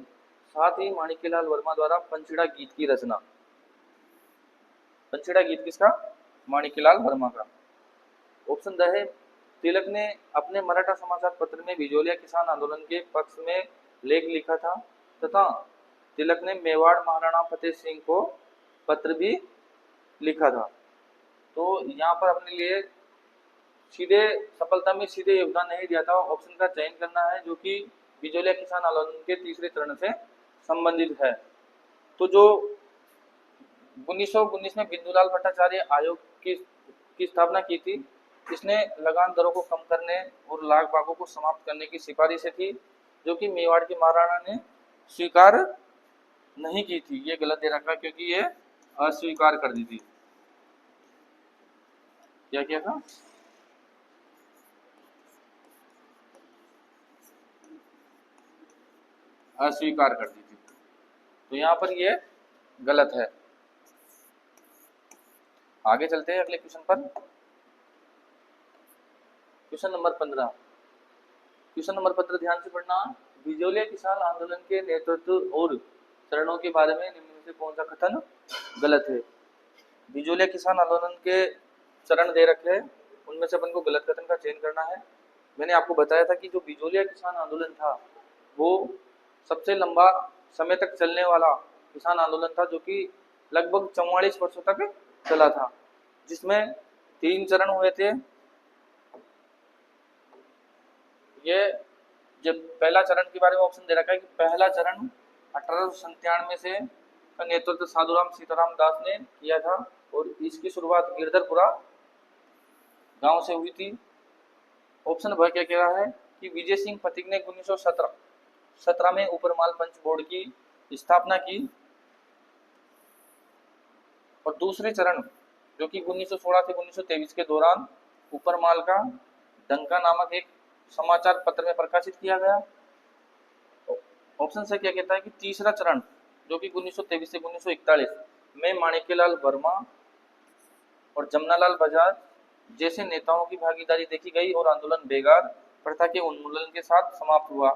साथ ही माणिक्यलाल वर्मा द्वारा पंचड़ा गीत की रचना। पंचड़ा गीत किसका? माणिक्यलाल वर्मा का। ऑप्शन द है तिलक ने अपने मराठा समाचार पत्र में बिजोलिया किसान आंदोलन के पक्ष में लेख लिखा था तथा तिलक ने मेवाड़ महाराणा फतेह सिंह को पत्र भी लिखा था। तो यहाँ पर अपने लिए सीधे सफलता में सीधे योगदान नहीं दिया था, ऑप्शन का चयन करना है जो कि बिजोलिया किसान आंदोलन के तीसरे चरण से संबंधित है। तो जो 1919 में बिंदुलाल भट्टाचार्य आयोग की स्थापना की थी, इसने लगान दरों को कम करने और लाख भागों को समाप्त करने की सिफारिशें थी, जो कि मेवाड़ के महाराणा ने स्वीकार नहीं की थी। ये गलत दे रखा क्योंकि ये अस्वीकार कर दी थी। क्या किया था? अस्वीकार कर दी थी। तो यहाँ पर ये गलत है। आगे चलते हैं अगले क्वेश्चन पर। Question number 15। क्वेश्चन नंबर 15 ध्यान से पढ़ना। बिजोलिया किसान आंदोलन के नेतृत्व और चरणों के बारे में निम्न में से कौन सा कथन गलत है? बिजोलिया किसान आंदोलन के चरण दे रखे हैं, उनमें से अपन को गलत कथन का चयन करना है। मैंने आपको बताया था कि जो बिजोलिया किसान आंदोलन था वो सबसे लंबा समय तक चलने वाला किसान आंदोलन था, जो कि लगभग 44 वर्षों तक चला था, जिसमें 3 चरण हुए थे। ये जब पहला चरण के बारे में ऑप्शन दे रखा है कि पहला चरण 1897 से का नेतृत्व साधुराम सीताराम दास ने किया था और इसकी शुरुआत गिरधरपुरा गांव से हुई थी। ऑप्शन ब क्या कह रहा है कि विजय सिंह पथिक ने 1917 में ऊपरमाल पंच बोर्ड की स्थापना की और दूसरे चरण जो कि 1916 से 1923 के दौरान ऊपरमाल का डंका नामक एक समाचार पत्र में प्रकाशित किया गया। ऑप्शन से क्या कहता है कि तीसरा चरण जो कि 1923 से 1941 में माणिक्यलाल वर्मा और जमनालाल बजाज जैसे नेताओं की भागीदारी देखी गई और आंदोलन बेगार प्रथा के उन्मूलन के साथ समाप्त हुआ।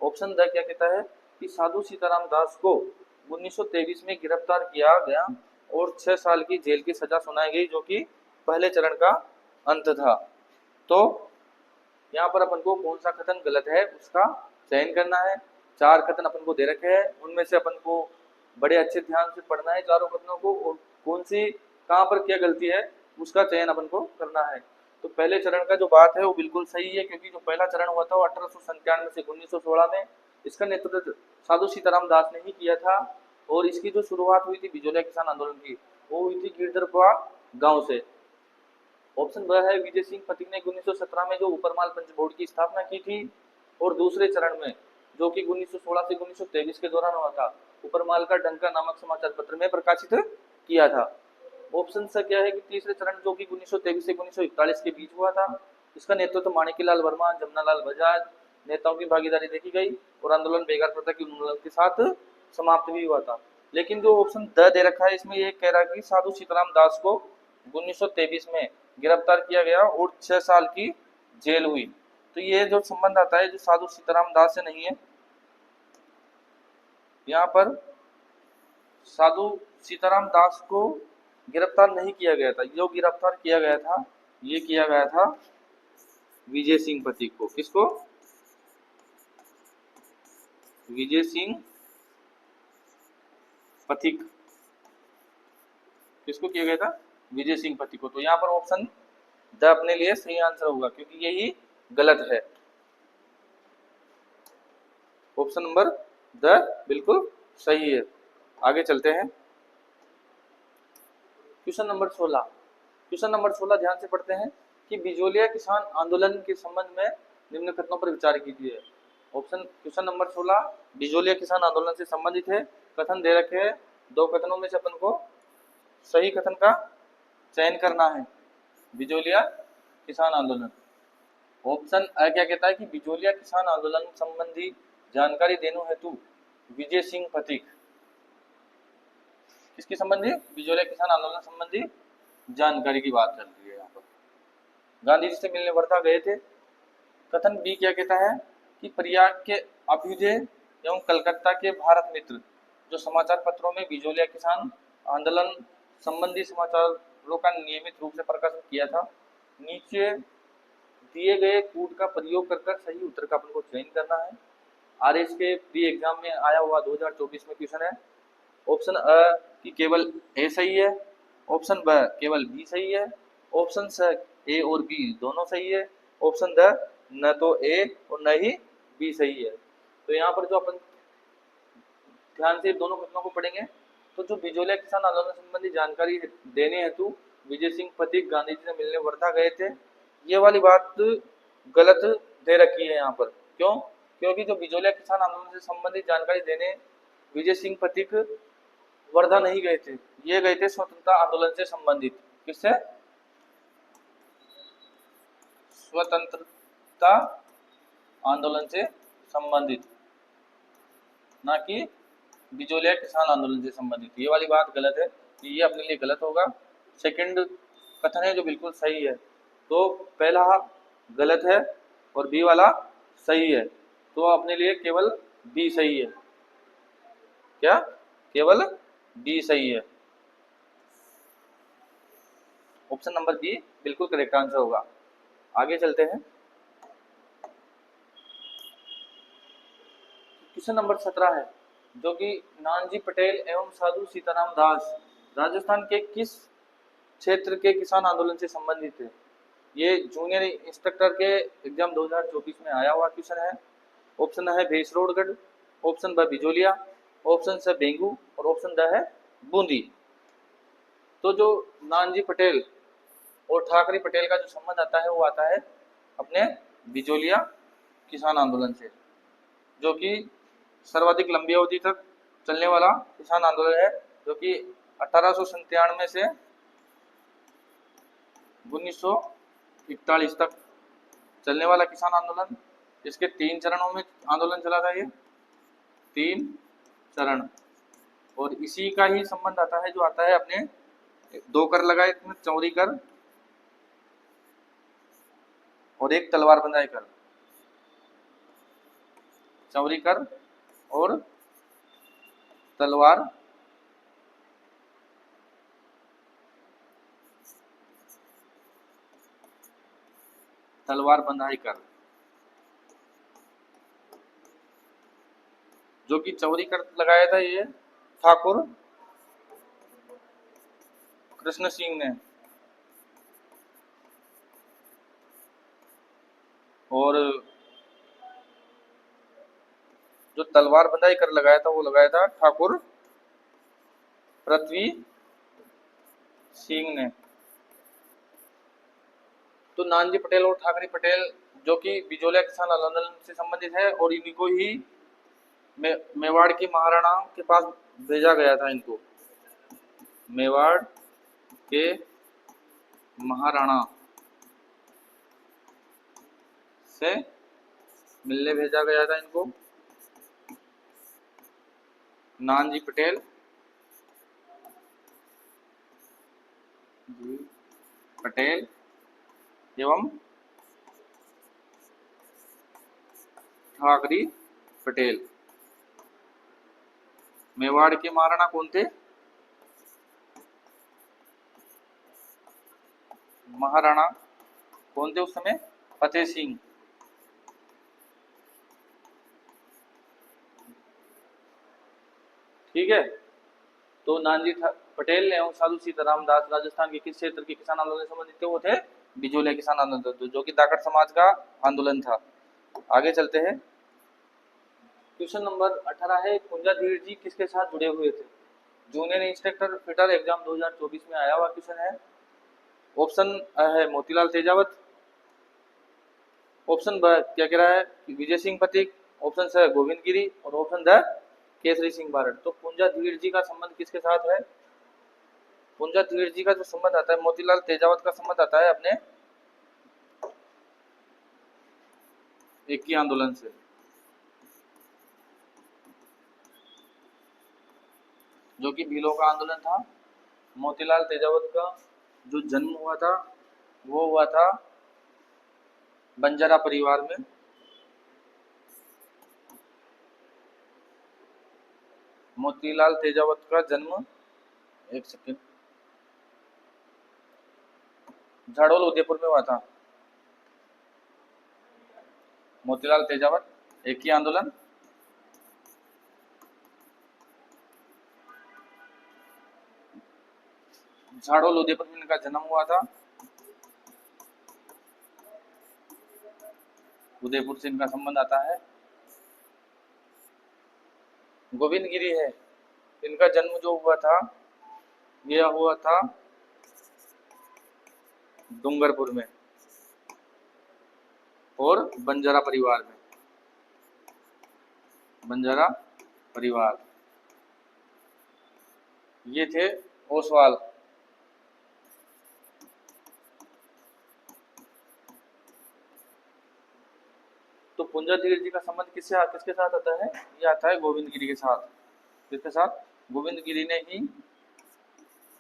ऑप्शन द क्या कहता है कि साधु सीताराम दास को 1923 में गिरफ्तार किया गया और 6 साल की जेल की सजा सुनाई गई, जो कि पहले चरण का अंत था। तो यहाँ पर अपन को कौन सा कथन गलत है उसका चयन करना है। 4 कथन अपन को दे रखे हैं, उनमें से अपन को बड़े अच्छे ध्यान से पढ़ना है चारों कथनों को, और कौन सी कहाँ पर क्या गलती है उसका चयन अपन को करना है। तो पहले चरण का जो बात है वो बिल्कुल सही है, क्योंकि जो पहला चरण हुआ था वो 1897 से 1916 में, इसका नेतृत्व साधु सीताराम दास ने ही किया था और इसकी जो शुरुआत हुई थी बिजोलिया किसान आंदोलन की वो हुई थी गिरधरपुरा गांव से। ऑप्शन ब है विजय सिंह पथिक ने 1917 में जो ऊपरमाल पंच बोर्ड की स्थापना की थी और दूसरे चरण में जो कि 1916 से 1923 के दौरान हुआ था ऊपरमाल का डंका नामक समाचार पत्र में प्रकाशित किया था। ऑप्शन से क्या है कि तीसरे चरण जो कि 1923 से 1941 के बीच हुआ था, इसका नेतृत्व माणिक्यलाल वर्मा जमनालाल बजाज नेताओं की भागीदारी देखी गई और आंदोलन बेगार प्रथा के उन्मूलन के साथ समाप्त भी हुआ था। लेकिन जो ऑप्शन द दे रखा है इसमें ये कह रहा है कि साधु सीताराम दास को 1923 में गिरफ्तार किया गया और 6 साल की जेल हुई। तो ये जो संबंध आता है जो साधु सीताराम दास से नहीं है, यहाँ पर साधु सीताराम दास को गिरफ्तार नहीं किया गया था। जो गिरफ्तार किया गया था ये किया गया था विजय सिंह पथिक को। किसको? विजय सिंह पथिक। किसको किया गया था? विजय सिंह पथिक को। तो यहाँ पर ऑप्शन द अपने लिए सही आंसर होगा, क्योंकि यही गलत है। ऑप्शन नंबर द बिल्कुल सही है। आगे चलते हैं। Question number 16। क्वेश्चन नंबर 16 ध्यान से पढ़ते हैं कि बिजोलिया किसान आंदोलन के संबंध में निम्न कथनों पर विचार कीजिए। ऑप्शन क्वेश्चन नंबर 16 बिजोलिया किसान आंदोलन से संबंधित है। कथन दे रखे हैं, दो कथनों में से अपन को सही कथन का चयन करना है। बिजोलिया किसान आंदोलन, ऑप्शन अ क्या कहता है कि बिजोलिया किसान आंदोलन संबंधी जानकारी देने हेतु विजय सिंह पथिक, किसके संबंधी, बिजोलिया किसान आंदोलन संबंधी जानकारी की बात चल रही है। यहाँ पर गांधी जी से मिलने वर्धा गए थे। कथन बी क्या कहता है कि प्रयाग के अभ्युदय एवं कलकत्ता के भारत मित्र जो समाचार पत्रों में बिजोलिया किसान आंदोलन संबंधी समाचारों का नियमित रूप से प्रकाशन किया था। नीचे दिए गए कूट का प्रयोग कर सही उत्तर का अपन को चयन करना है। आरएस के प्री एग्जाम में आया हुआ 2024 में क्वेश्चन है। ऑप्शन अ कि केवल ए सही है, ऑप्शन ब केवल बी सही है, ऑप्शन स ए और बी दोनों सही है, ऑप्शन द न तो ए और न ही बी सही है। तो यहाँ पर जो अपन ध्यान से दोनों कथनों को पढ़ेंगे तो जो बिजोलिया किसान आंदोलन संबंधी जानकारी देने हेतु विजय सिंह पथिक गांधी जी से मिलने वर्धा गए थे, ये वाली बात गलत दे रखी है यहाँ पर। क्यों? क्योंकि जो बिजोलिया किसान आंदोलन से संबंधित जानकारी देने विजय सिंह पथिक वर्धा नहीं गए थे, ये गए थे स्वतंत्रता आंदोलन से संबंधित। किससे? स्वतंत्रता आंदोलन से संबंधित, ना कि बिजोलिया किसान आंदोलन से संबंधित। ये वाली बात गलत है, ये अपने लिए गलत होगा। सेकंड कथन है जो बिल्कुल सही है, तो पहला गलत है और बी वाला सही है, तो अपने लिए केवल बी सही है। क्या? केवल बी सही है। ऑप्शन नंबर बी बिल्कुल करेक्ट आंसर होगा। आगे चलते हैं। क्वेश्चन नंबर 17 है जो कि नानजी पटेल एवं साधु सीताराम दास राजस्थान के किस क्षेत्र के किसान आंदोलन से संबंधित है। ये जूनियर इंस्ट्रक्टर के एग्जाम 2024 में आया हुआ क्वेश्चन है। ऑप्शन है भेसरोडगढ़, ऑप्शन ब बिजोलिया, ऑप्शन स बेंगू और ऑप्शन द है बूंदी। तो जो नानजी पटेल और ठाकरे पटेल का जो संबंध आता है वो आता है अपने बिजोलिया किसान आंदोलन से, जो कि सर्वाधिक लंबी अवधि तक चलने वाला किसान आंदोलन है, जो कि 1897 से 1941 तक चलने वाला किसान आंदोलन। इसके 3 चरणों में आंदोलन चला था, ये 3 चरण, और इसी का ही संबंध आता है जो आता है अपने 2 कर लगाए चौरी कर और एक तलवार बंधाई कर, चौरी कर और तलवार बंधाई कर। जो कि चौरी कर लगाया था ये ठाकुर कृष्ण सिंह ने, और जो तलवार बंधाई कर लगाया था वो लगाया था ठाकुर पृथ्वी सिंह ने। तो नानजी पटेल और ठाकरे पटेल जो कि बिजोलिया किसान आंदोलन से संबंधित है, और इन्हीं को ही मेवाड़ के महाराणा के पास भेजा गया था। इनको मेवाड़ के महाराणा से मिलने भेजा गया था इनको। नानजी पटेल एवं ठाकरे पटेल। मेवाड़ के महाराणा कौन थे? महाराणा कौन थे उस समय? फतेह सिंह। ठीक है, तो नानजी पटेल एवं साधु सीताराम दास राजस्थान के किस क्षेत्र के किसान आंदोलन से संबंधित थे? वो थे बिजोलिया किसान आंदोलन, जो कि दाकड़ समाज का आंदोलन था। आगे चलते हैं। क्वेश्चन नंबर 18 है कुंजाधीर जी किसके साथ जुड़े हुए थे? जूनियर इंस्ट्रक्टर फिटर एग्जाम 2024 में आया हुआ क्वेश्चन है। ऑप्शन है मोतीलाल तेजावत, ऑप्शन ब क्या कह रहा है कि विजय सिंह पथिक, ऑप्शन है गोविंद गिरी और ऑप्शन द केसरी सिंह बारड। तो पुंजा धीर जी का संबंध किसके साथ है? पुंजा धीर जी का जो संबंध आता है मोतीलाल तेजावत का संबंध आता है अपने इक्की आंदोलन से। जो कि भीलों का आंदोलन था। मोतीलाल तेजावत का जो जन्म हुआ था वो हुआ था बंजारा परिवार में। मोतीलाल तेजावत का जन्म, एक सेकेंड, झाड़ोल उदयपुर में हुआ था। मोतीलाल तेजावत, एक ही आंदोलन, झाड़ोल उदयपुर में इनका जन्म हुआ था। उदयपुर से इनका संबंध आता है। गोविंद गिरी है, इनका जन्म जो हुआ था यह हुआ था डूंगरपुर में और बंजारा परिवार में। बंजारा परिवार ये थे ओसवाल। तो पुंजा धीर जी का संबंध किसके साथ आता है? ये आता है गोविंद गिरी के साथ। किसके साथ? गोविंद गिरी ने ही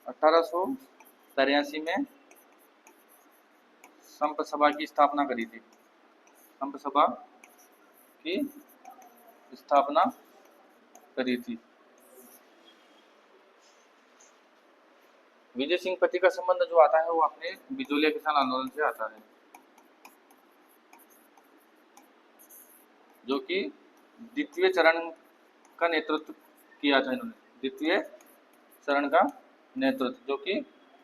1883 में संप सभा की स्थापना करी थी। संप सभा की स्थापना करी थी। विजय सिंह पति का संबंध जो आता है वो अपने बिजोलिया किसान आंदोलन से आता है, जो कि द्वितीय चरण का नेतृत्व किया था इन्होंने। द्वितीय चरण का नेतृत्व जो कि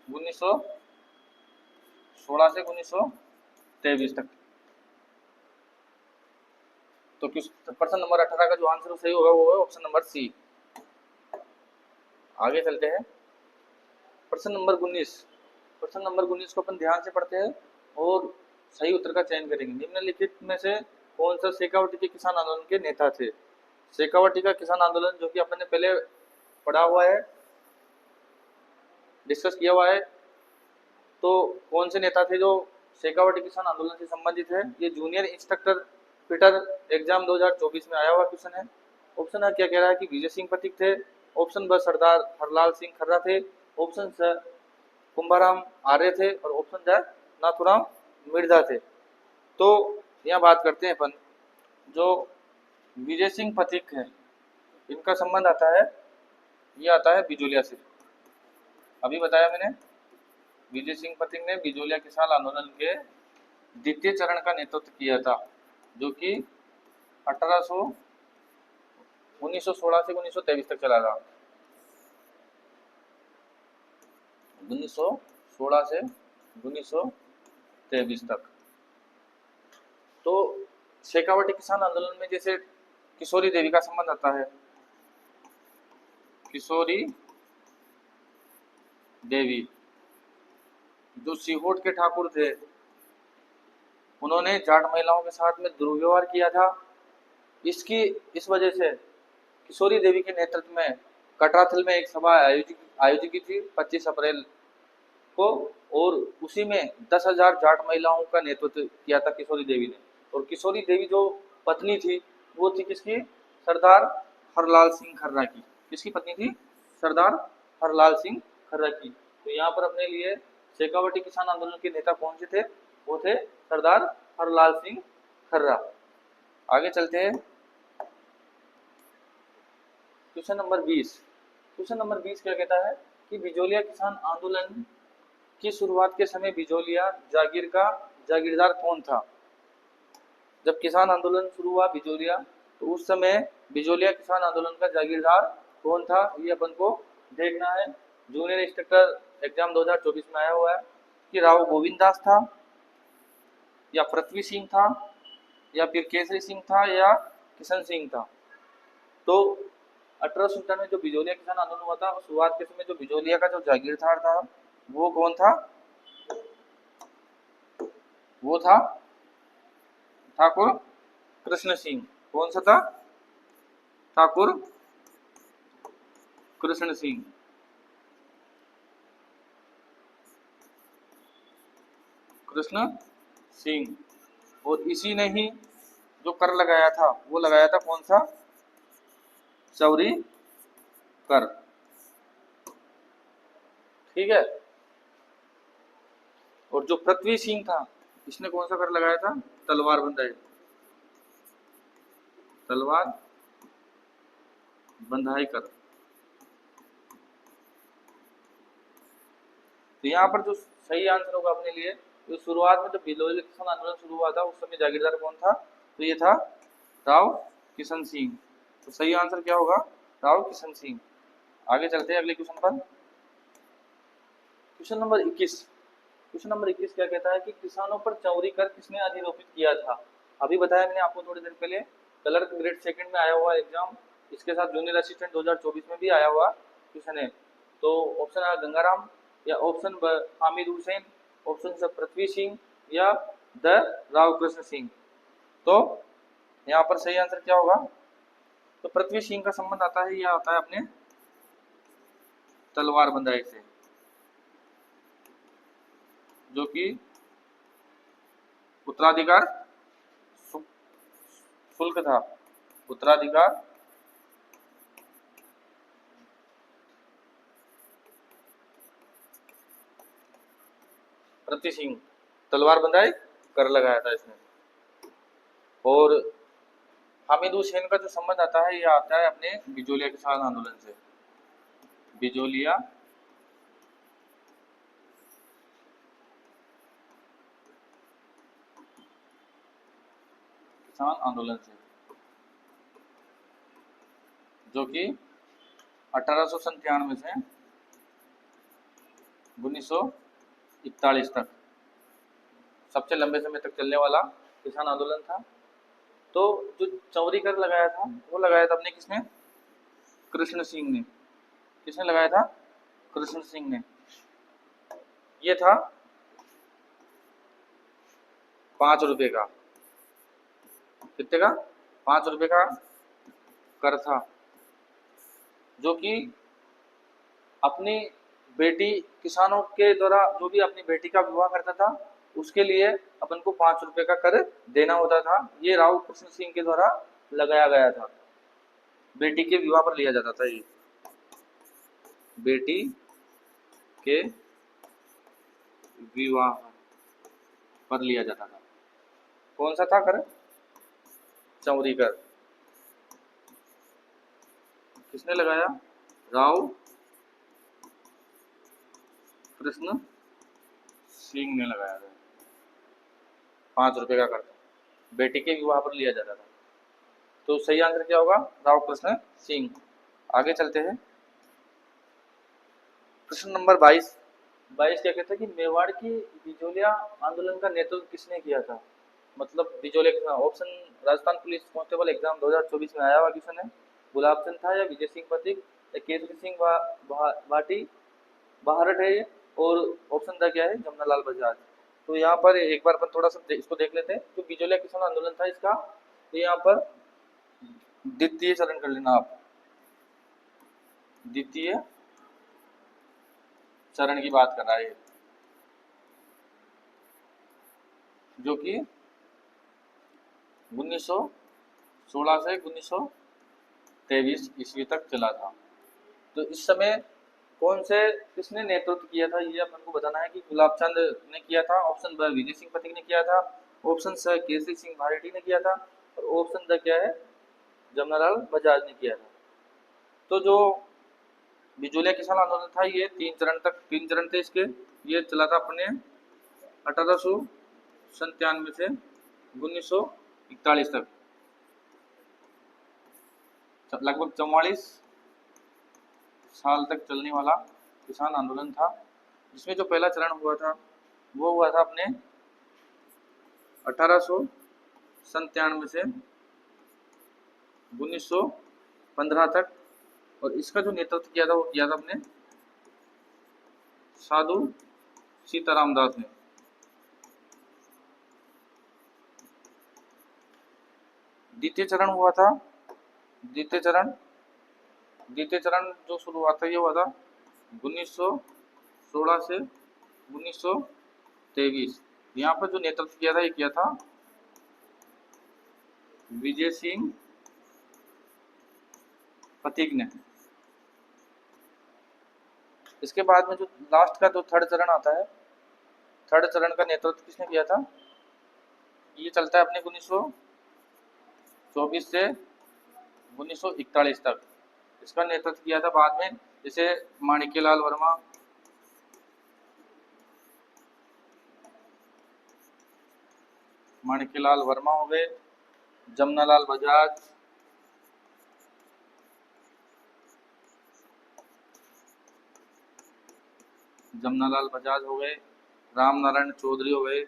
1916 से 1923 तक। तो किस प्रश्न नंबर 18 का जो आंसर सही होगा वो है ऑप्शन नंबर सी। आगे चलते हैं प्रश्न नंबर 19। प्रश्न नंबर 19 को अपन ध्यान से पढ़ते हैं और सही उत्तर का चयन करेंगे। निम्नलिखित में से कौन सा शेखावटी के किसान आंदोलन के नेता थे? शेखावटी का किसान आंदोलन जो कि अपन ने पहले पढ़ा हुआ है, डिस्कस किया हुआ है। तो कौन से नेता थे जो शेखावटी किसान आंदोलन से संबंधित है? ये जूनियर इंस्ट्रक्टर पीटर एग्जाम 2024 में आया हुआ क्वेश्चन है। ऑप्शन है क्या कह रहा है कि विजय सिंह पथिक थे, ऑप्शन ब सरदार हरलाल सिंह खर्रा थे, ऑप्शन स कुंभाराम आर्य थे और ऑप्शन द नाथुराम मिर्जा थे। तो यहाँ बात करते हैं अपन जो विजय सिंह पथिक है इनका संबंध आता है, ये आता है बिजोलिया से। अभी बताया मैंने विजय सिंह पथिक ने बिजोलिया किसान आंदोलन के द्वितीय चरण का नेतृत्व किया था जो कि 1916 से 1923 तक चला था। 1916 से 1923 तक। तो शेखावटी किसान आंदोलन में जैसे किशोरी देवी का संबंध आता है। किशोरी देवी जो सीहोर के ठाकुर थे, उन्होंने जाट महिलाओं के साथ में दुर्व्यवहार किया था। इस वजह से किशोरी देवी के नेतृत्व में कटराथल में एक सभा आयोजित की थी 25 अप्रैल को, और उसी में 10,000 जाट महिलाओं का नेतृत्व किया था किशोरी देवी ने। और किशोरी देवी जो पत्नी थी वो थी किसकी? सरदार हरलाल सिंह खर्रा की। किसकी पत्नी थी? सरदार हरलाल सिंह खर्रा की। तो यहाँ पर अपने लिए शेखावटी किसान आंदोलन के नेता कौन से थे? वो थे सरदार हरलाल सिंह खर्रा। आगे चलते हैं क्वेश्चन नंबर 20। क्वेश्चन नंबर 20 क्या कहता है कि बिजोलिया किसान आंदोलन की शुरुआत के समय बिजोलिया जागीर का जागीरदार कौन था? जब किसान आंदोलन शुरू हुआ बिजोलिया, तो उस समय बिजोलिया किसान आंदोलन का जागीरदार कौन था ये अपन को देखना है। जूनियर इंस्ट्रक्टर एग्जाम 2024 में आया हुआ है कि राव गोविंद दास था या पृथ्वी सिंह था या फिर केसरी सिंह था या किशन सिंह था। तो 1897 में जो बिजोलिया किसान आंदोलन हुआ था, शुरुआत के समय जो बिजोलिया का जो जागीरदार था वो कौन था? वो था ठाकुर कृष्ण सिंह। कौन सा था? ठाकुर कृष्ण सिंह। कृष्ण सिंह। और इसी ने ही जो कर लगाया था वो लगाया था कौन सा? चौरी कर। ठीक है। और जो पृथ्वी सिंह था इसने कौन सा कर लगाया था? तलवार बंधाई। तलवार बंधाई कर। तो यहाँ पर जो सही आंसर होगा अपने लिए, तो शुरुआत में जब बिलोली किसान आंदोलन शुरू हुआ था उस समय जागीरदार कौन था? तो ये था राव किशन सिंह। तो सही आंसर क्या होगा? राव किशन सिंह। आगे चलते हैं अगले क्वेश्चन पर। Question number 21। क्वेश्चन नंबर 21 क्या कहता है कि किसानों पर चौरी कर किसने अधिरोपित किया था? अभी बताया मैंने आपको थोड़ी देर पहले, क्लर्क ग्रेड सेकंड में आया हुआ एग्जाम, इसके साथ जूनियर असिस्टेंट 2024 में भी आया हुआ क्वेश्चन है। तो ऑप्शन आ गंगाराम, या ऑप्शन ब हामिद हुसैन, ऑप्शन स पृथ्वी सिंह, या द राव कृष्ण सिंह। तो यहाँ पर सही आंसर क्या होगा? तो पृथ्वी सिंह का संबंध आता है, यह आता है अपने तलवार बंधाई से, जो कि उत्तराधिकार शुल्क था। उत्तराधिकार पृथ्वी सिंह तलवार बंधाई कर लगाया था इसने। और हामिद हुसैन का जो संबंध आता है यह आता है अपने बिजोलिया किसान आंदोलन से। बिजोलिया किसान आंदोलन से, जो कि 1897 से 1941 तक सबसे लंबे समय तक चलने वाला किसान आंदोलन था। तो जो चौरी कर लगाया था वो लगाया था अपने किसने? कृष्ण सिंह ने। किसने लगाया था? कृष्ण सिंह ने। ये था 5 रुपए का। कितने का? 5 रुपए का कर था, जो कि अपनी बेटी, किसानों के द्वारा जो भी अपनी बेटी का विवाह करता था उसके लिए अपन को 5 रुपए का कर देना होता था। ये राव कृष्ण सिंह के द्वारा लगाया गया था। बेटी के विवाह पर लिया जाता था ये। बेटी के विवाह पर लिया जाता था। कौन सा था कर? चौरी कर। किसने लगाया? राव कृष्ण सिंह ने लगाया था। 5 रुपए का कर बेटी के विवाह पर लिया जाता था। तो सही आंसर क्या होगा? राव कृष्ण सिंह। आगे चलते हैं। प्रश्न नंबर 22। 22 क्या कहता है कि मेवाड़ की बिजोलिया आंदोलन का नेतृत्व किसने किया था? मतलब Bijolia, option Rajasthan police constable exam 2024 में आया हुआ क्वेश्चन है। गुलाब चंद था, या विजय सिंह पथिक, या केसरी सिंह भाटी बाहरट है ये, और ऑप्शन द क्या है? जमनालाल बजाज। तो यहाँ पर एक बार अपन थोड़ा सा इसको देख लेते हैं। जो बिजोलिया किसान आंदोलन था इसका, तो यहाँ पर द्वितीय चरण कर लेना आप। द्वितीय चरण की बात कर रहा है, जो कि 1916 से 1923 ईस्वी तक चला था। तो इस समय कौन से किसने नेतृत्व किया था ये अपन को बताना है। कि गुलाब चंद ने किया था, ऑप्शन ब विजय सिंह पथिक ने किया था, ऑप्शन स केसरी सिंह भाटी ने किया था, और ऑप्शन द क्या है? जमनालाल बजाज ने किया था। तो जो बिजोलिया किसान आंदोलन था ये 3 चरण थे इसके। ये चला था अपने 1897 से 1941 तक, लगभग 44 साल तक चलने वाला किसान आंदोलन था। जिसमें जो पहला चरण हुआ था वो हुआ था अपने 1897 से 1915 तक, और इसका जो नेतृत्व किया था वो किया था अपने साधु सीताराम दास ने। द्वितीय चरण हुआ था, द्वितीय चरण जो शुरुआत है ये हुआ था 1916 से 1923। यहाँ पर जो नेतृत्व किया था ये किया था विजय सिंह पथिक ने। इसके बाद में जो लास्ट का जो थर्ड चरण आता है, थर्ड चरण का नेतृत्व किसने किया था? ये चलता है अपने 1924 से 1941 तक। इसका नेतृत्व किया था बाद में जैसे माणिक्यलाल वर्मा, हो गए, जमनालाल बजाज, हो गए, राम नारायण चौधरी हो गए,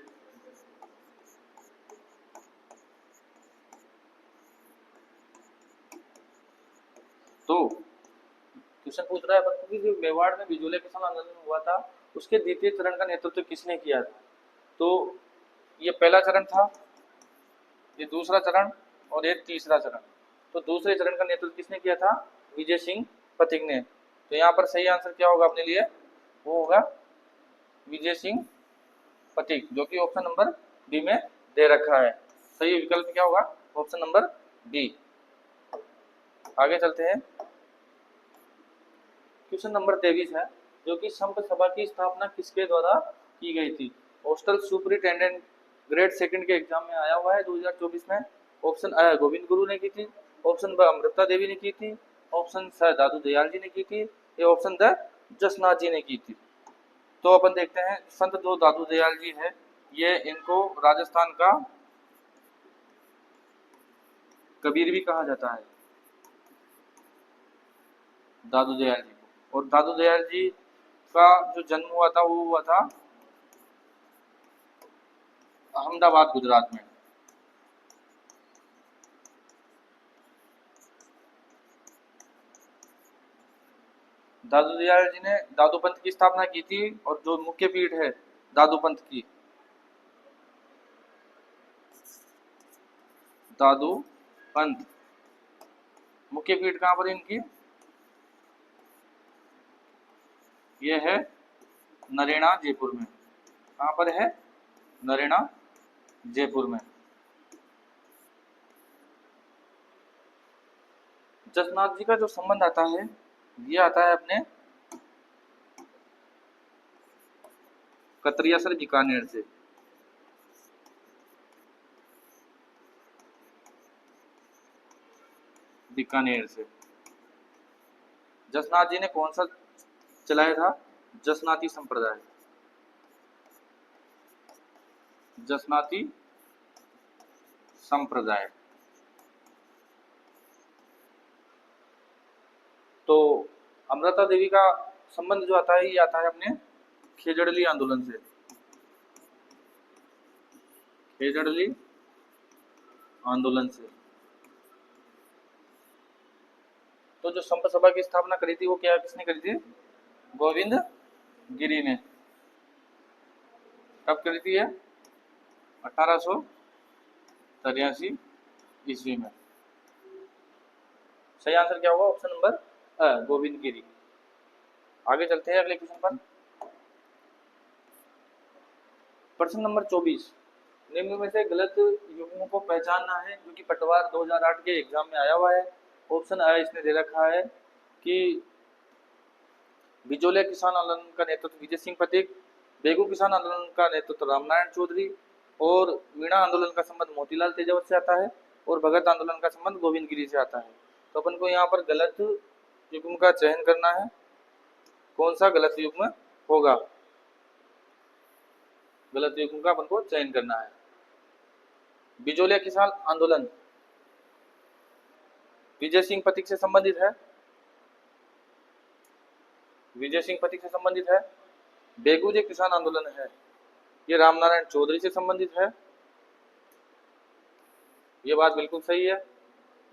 तो क्वेश्चन पूछ रहा है अपन कि जो मेवाड़ में बिजोले किसान आंदोलन हुआ था उसके द्वितीय चरण का नेतृत्व किसने किया था? तो ये पहला चरण था, ये दूसरा चरण और ये तीसरा चरण। तो दूसरे चरण का नेतृत्व किसने किया था? विजय सिंह पथिक ने। तो यहाँ पर सही आंसर क्या होगा अपने लिए? वो होगा विजय सिंह पथिक, जो कि ऑप्शन नंबर बी में दे रखा है। सही विकल्प क्या होगा? Option number B. आगे चलते हैं, क्वेश्चन नंबर 23 है जो कि संप सभा की स्थापना किसके द्वारा की गई थी? हॉस्टल सुपरिटेंडेंट ग्रेड सेकंड के एग्जाम में आया हुआ है 2024 में। ऑप्शन अ गोविंद गुरु ने की थी, ऑप्शन ब अमृता देवी ने की थी, ऑप्शन स दादू दयाल जी ने की थी, या ऑप्शन द जसनाथ जी ने की थी। तो अपन देखते हैं, संत जो दादू दयाल जी है ये इनको राजस्थान का कबीर भी कहा जाता है, दादू दयाल जी को। और दादू दयाल जी का जो जन्म हुआ था वो हुआ था अहमदाबाद गुजरात में। दादू दयाल जी ने दादू पंथ की स्थापना की थी, और जो मुख्य पीठ है दादू पंथ की, दादू पंथ मुख्य पीठ कहाँ पर इनकी? ये है नरेना जयपुर में। कहाँ पर है? नरेना जयपुर में। जसनाथ जी का जो संबंध आता है ये आता है अपने कतरियासर बीकानेर से। बीकानेर से जसनाथ जी ने कौन सा चलाया था? जसनाती संप्रदाय, जसनाती संप्रदाय। तो अमृता देवी का संबंध जो आता है ये आता है अपने खेजड़ली आंदोलन से, खेजड़ली आंदोलन से। तो जो संप सभा की स्थापना करी थी वो क्या किसने करी थी? गोविंद गिरी ने। कब करी थी? 1883 ईस्वी में। सही आंसर क्या होगा? ऑप्शन नंबर गोविंद गिरी। आगे चलते हैं अगले क्वेश्चन पर। प्रश्न नंबर 24, निम्न में से गलत युग्मों को पहचानना है, जो कि पटवार 2008 के एग्जाम में आया हुआ है। ऑप्शन अ इसने दे रखा है कि बिजोलिया किसान आंदोलन का नेतृत्व विजय सिंह पथिक, बेगू किसान आंदोलन का नेतृत्व रामनारायण चौधरी, और मीणा आंदोलन का संबंध मोतीलाल तेजावत से आता है, और भगत आंदोलन का संबंध गोविंद गिरी से आता है। तो अपन को यहाँ पर गलत युग्म का चयन करना है। कौन सा गलत युग्म होगा? गलत युग्म का अपन को चयन करना है। बिजोलिया किसान आंदोलन विजय सिंह पथिक से संबंधित है, विजय सिंह पथिक से संबंधित है। बेगू जो किसान आंदोलन है ये रामनारायण चौधरी से संबंधित है। ये बात बिल्कुल सही है,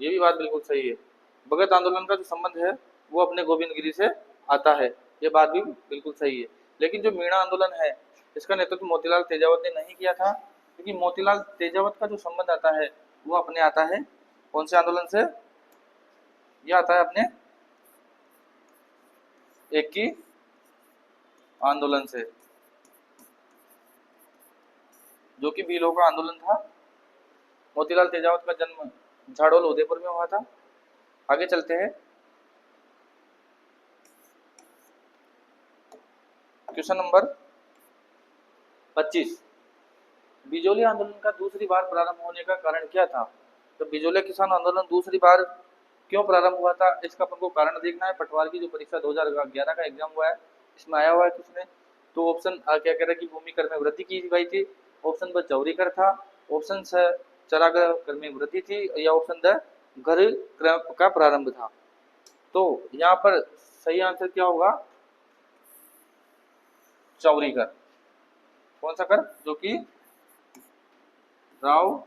ये भी बात बिल्कुल सही है। भगत आंदोलन का जो संबंध है वो अपने गोविंद गिरी से आता है, ये बात भी बिल्कुल सही है। लेकिन जो मीणा आंदोलन है इसका नेतृत्व मोतीलाल तेजावत ने नहीं किया था, क्योंकि मोतीलाल तेजावत का जो संबंध आता है वो अपने आता है कौन से आंदोलन से? यह आता है अपने एक की आंदोलन से, जो कि भीलों का आंदोलन था। मोतीलाल तेजावत का जन्म झाड़ोल उदयपुर में हुआ था। आगे चलते हैं, क्वेश्चन नंबर 25। बिजोली आंदोलन का दूसरी बार प्रारंभ होने का कारण क्या था? तो बिजोली किसान आंदोलन दूसरी बार क्यों प्रारंभ हुआ था, इसका अपन को कारण देखना है। पटवार की जो परीक्षा 2011 का एग्जाम हुआ है, इसमें आया हुआ है किसने? तो ऑप्शन क्या कह रहा है कि भूमि कर में वृद्धि की गई थी, ऑप्शन ब चौरी कर था, ऑप्शन स चरागाह कर में वृद्धि थी, या ऑप्शन द घर का प्रारंभ था। तो यहाँ पर सही आंसर क्या होगा? चौरी कर। कौन सा कर? जो कि राव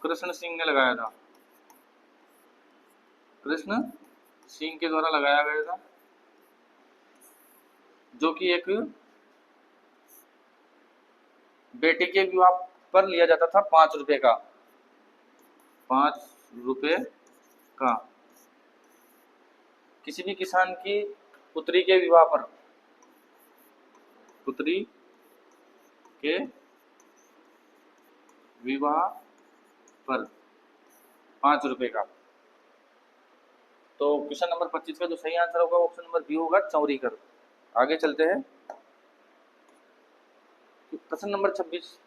कृष्ण सिंह ने लगाया था, कृष्ण सिंह के द्वारा लगाया गया था, जो कि एक बेटे के विवाह पर लिया जाता था 5 रुपए का, 5 रुपए का। किसी भी किसान की पुत्री के विवाह पर, पुत्री के विवाह पर 5 रुपए का। तो क्वेश्चन नंबर 25 का जो सही आंसर होगा ऑप्शन नंबर बी होगा, चौरी कर। आगे चलते हैं, प्रश्न नंबर 26।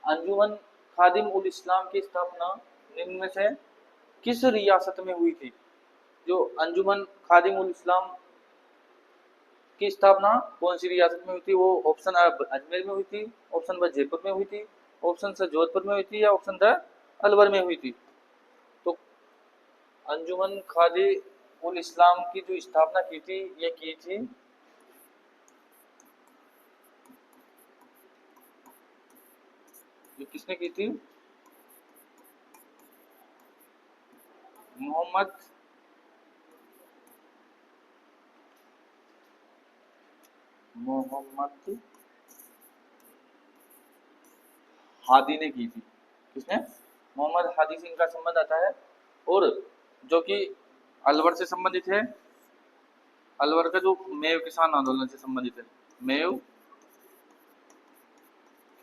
अंजुमन खादिम उल इस्लाम की स्थापना निम्न में से किस रियासत में हुई थी? जो अंजुमन खादिम उल इस्लाम की स्थापना कौन सी रियासत में हुई थी? वो ऑप्शन आ अजमेर में हुई थी, ऑप्शन ब जयपुर में हुई थी, ऑप्शन स जोधपुर में हुई थी, या ऑप्शन द अलवर में हुई थी। तो अंजुमन खादी उल इस्लाम की जो स्थापना की थी, ये की थी ये किसने की थी? मोहम्मद हादी ने की थी। किसने? मोहम्मद हादी से इनका संबंध आता है, और जो कि अलवर से संबंधित है। अलवर का जो मेव किसान आंदोलन से संबंधित है, मेव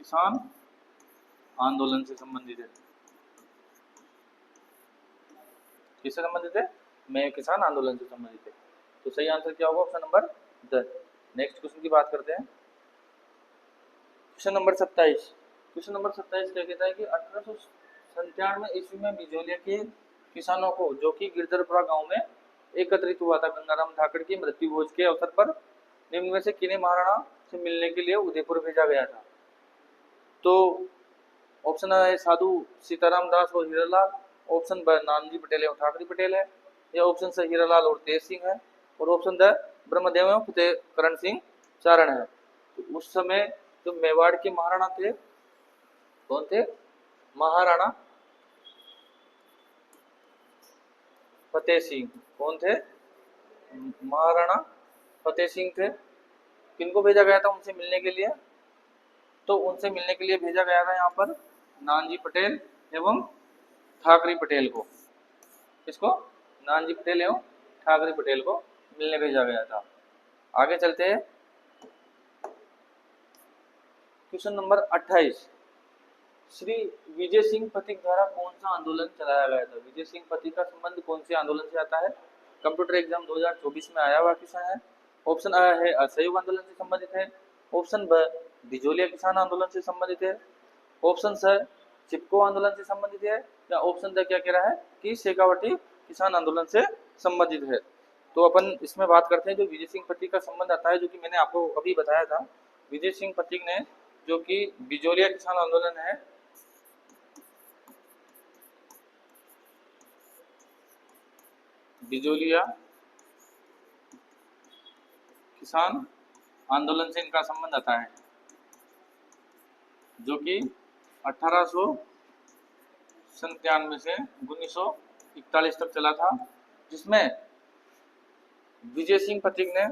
किसान आंदोलन से संबंधित है। किससे संबंधित है? मेव किसान आंदोलन से संबंधित है। तो सही आंसर क्या होगा? Option number 10। नेक्स्ट क्वेश्चन की बात करते हैं, क्वेश्चन नंबर 27। क्वेश्चन नंबर 27 क्या कहता है कि 1897 ईस्वी में बिजोलिया के किसानों को, जो कि गिरधरपुरा गांव में एकत्रित हुआ था गंगाराम धाकड़ की मृत्यु भोज के अवसर पर, निम्न में से किन्हें महाराणा से मिलने के लिए उदयपुर भेजा गया था? तो ऑप्शन है साधु सीताराम दास और हीरालाल, ऑप्शन ब नानजी पटेल एवं ठाकरे पटेल है, या ऑप्शन से हीरालाल और तेज सिंह है, और ऑप्शन द ब्रह्मदेव एवं फतेह करण सिंह चारण है। तो उस समय जो मेवाड़ के महाराणा थे, कौन थे? महाराणा फतेह सिंह। कौन थे? महाराणा फतेह सिंह थे। किनको भेजा गया था उनसे मिलने के लिए? तो उनसे मिलने के लिए भेजा गया था यहाँ पर नानजी पटेल एवं ठाकरे पटेल को। किसको? नानजी पटेल एवं ठाकरे पटेल को मिलने भेजा गया था। आगे चलते हैं, क्वेश्चन नंबर 28। श्री विजय सिंह पथिक द्वारा कौन सा आंदोलन चलाया गया था? विजय सिंह पथिक का संबंध कौन से आंदोलन से आता है? कंप्यूटर एग्जाम 2024 में आया हुआ क्वेश्चन है। ऑप्शन आ है असहयोग आंदोलन से संबंधित है, ऑप्शन ब बिजोलिया किसान आंदोलन से संबंधित है, ऑप्शन स चिपको आंदोलन से संबंधित है, या ऑप्शन द क्या कह रहा है कि शेखावटी किसान आंदोलन से संबंधित है। तो अपन इसमें बात करते हैं जो विजय सिंह पथिक का संबंध आता है, जो कि मैंने आपको अभी बताया था। विजय सिंह पथिक ने, जो कि बिजोलिया किसान आंदोलन है, बिजोलिया किसान आंदोलन से इनका संबंध आता है, जो कि 1897 से 1941 तक चला था, जिसमें विजय सिंह पथिक ने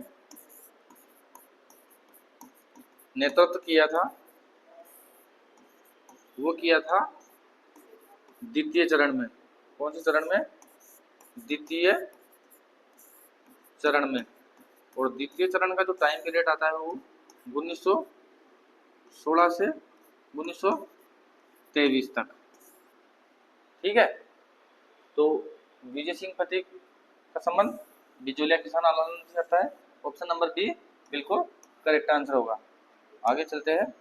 नेतृत्व किया था। वो किया था द्वितीय चरण में। कौन से चरण में? द्वितीय चरण में। और द्वितीय चरण का जो टाइम पीरियड आता है वो 1916 से 1923 तक। ठीक है, तो विजय सिंह पटेल का संबंध बिजोलिया किसान आंदोलन से आता है। ऑप्शन नंबर बी बिल्कुल करेक्ट आंसर होगा। आगे चलते हैं।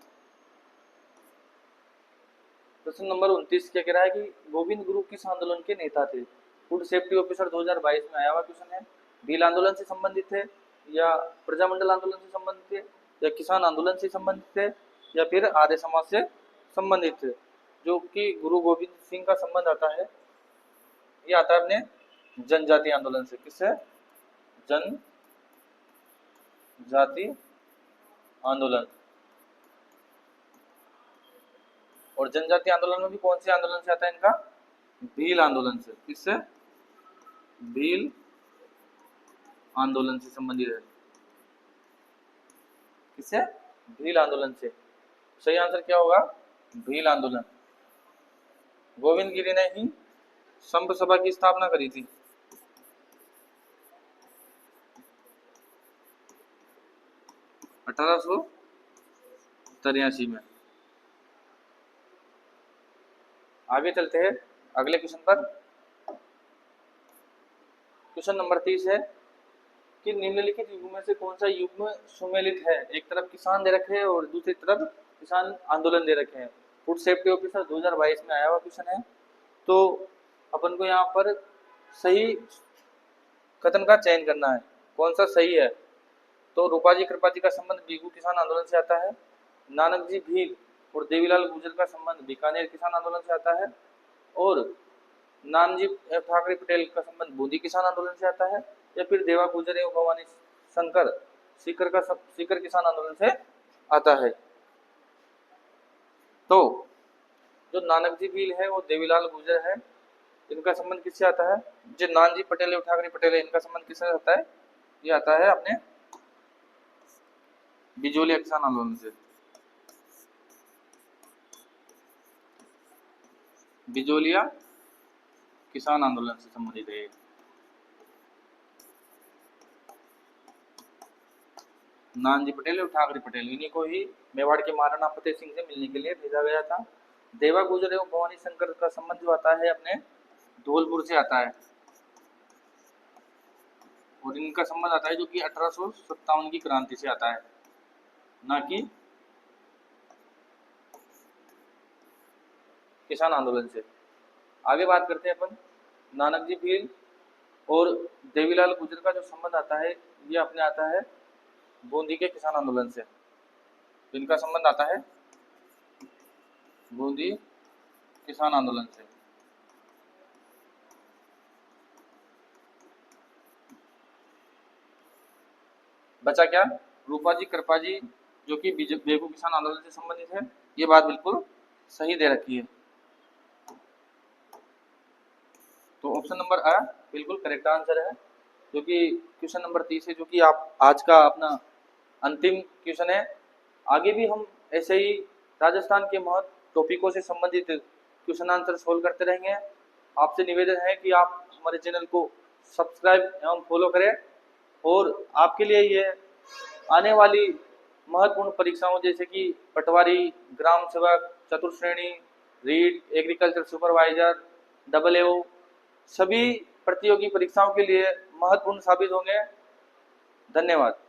प्रश्न नंबर 29 क्या कह रहा है कि गोविंद गुरु किस आंदोलन के नेता थे? फूड सेफ्टी ऑफिसर 2022 में आया हुआ क्वेश्चन है। भील आंदोलन से संबंधित थे, या प्रजामंडल आंदोलन से संबंधित थे, या किसान आंदोलन से संबंधित थे, या फिर आर्य समाज से संबंधित थे? जो कि गुरु गोविंद सिंह का संबंध आता है, ये आता है अपने जनजाति आंदोलन से। किससे? जनजाति आंदोलन। और जनजाति आंदोलन में भी कौन से आंदोलन से आता है इनका? भील आंदोलन से। किससे? भील आंदोलन से संबंधित है। किससे? भील आंदोलन से। सही आंसर क्या होगा? भील आंदोलन। गोविंद गिरी ने ही संघ सभा की स्थापना करी थी। अठारह सौ 83 में। आगे चलते हैं अगले क्वेश्चन पर। क्वेश्चन नंबर 30 है कि निम्नलिखित युग में से कौन सा युग्म सुमेलित है? एक तरफ किसान दे रखे हैं और दूसरी तरफ किसान आंदोलन दे रखे हैं। फूड सेफ्टी ऑफिसर 2022 में आया हुआ क्वेश्चन है। तो अपन को यहाँ पर सही कथन का चयन करना है, कौन सा सही है। तो रूपाजी कृपाजी का संबंध बीगू किसान आंदोलन से आता है। नानक जी भील और देवीलाल गुर्जर का संबंध बीकानेर किसान आंदोलन से आता है। और नानजी ठाकरे पटेल का संबंध बूंदी किसान आंदोलन से आता है। या फिर देवा गुर्जर एवं भवानी शंकर सीकर किसान आंदोलन से आता है। तो जो नानक जी भील है वो देवीलाल गुर्जर है, इनका संबंध किससे आता है? जो नानजी पटेल एवं ठाकरे पटेल है, इनका संबंध किससे आता है? ये आता है अपने बिजोलिया किसान आंदोलन से। बिजोलिया किसान आंदोलन से संबंधित है। नानजी पटेल और ठाकरे पटेल, इन्हीं को ही मेवाड़ के महाराणा फतेह सिंह से मिलने के लिए भेजा गया था। देवा गुर्जर एवं भवानी शंकर का संबंध जो आता है अपने धौलपुर से आता है। और इनका संबंध आता है जो कि 1857 की क्रांति से आता है, ना कि किसान आंदोलन से। आगे बात करते हैं अपन नानक जी भील और देवीलाल गुर्जर का जो संबंध आता है, ये अपने आता है बूंदी के किसान आंदोलन से। इनका संबंध आता है बूंदी किसान आंदोलन से। बचा क्या? रूपाजी कृपाजी जो कि बेगू किसान आंदोलन से संबंधित है। ये बात बिल्कुल सही दे रखी है। तो ऑप्शन नंबर आ बिल्कुल करेक्ट आंसर है, जो कि क्वेश्चन नंबर 30 है, जो कि आप आज का अपना अंतिम क्वेश्चन है। आगे भी हम ऐसे ही राजस्थान के महत्व टॉपिकों से संबंधित क्वेश्चन आंसर सोल्व करते रहेंगे। आपसे निवेदन है कि आप हमारे चैनल को सब्सक्राइब एवं फॉलो करें। और आपके लिए ये आने वाली महत्वपूर्ण परीक्षाओं जैसे कि पटवारी, ग्राम सेवक, चतुर्श्रेणी, रीड, एग्रीकल्चर सुपरवाइजर, AAO सभी प्रतियोगी परीक्षाओं के लिए महत्वपूर्ण साबित होंगे। धन्यवाद।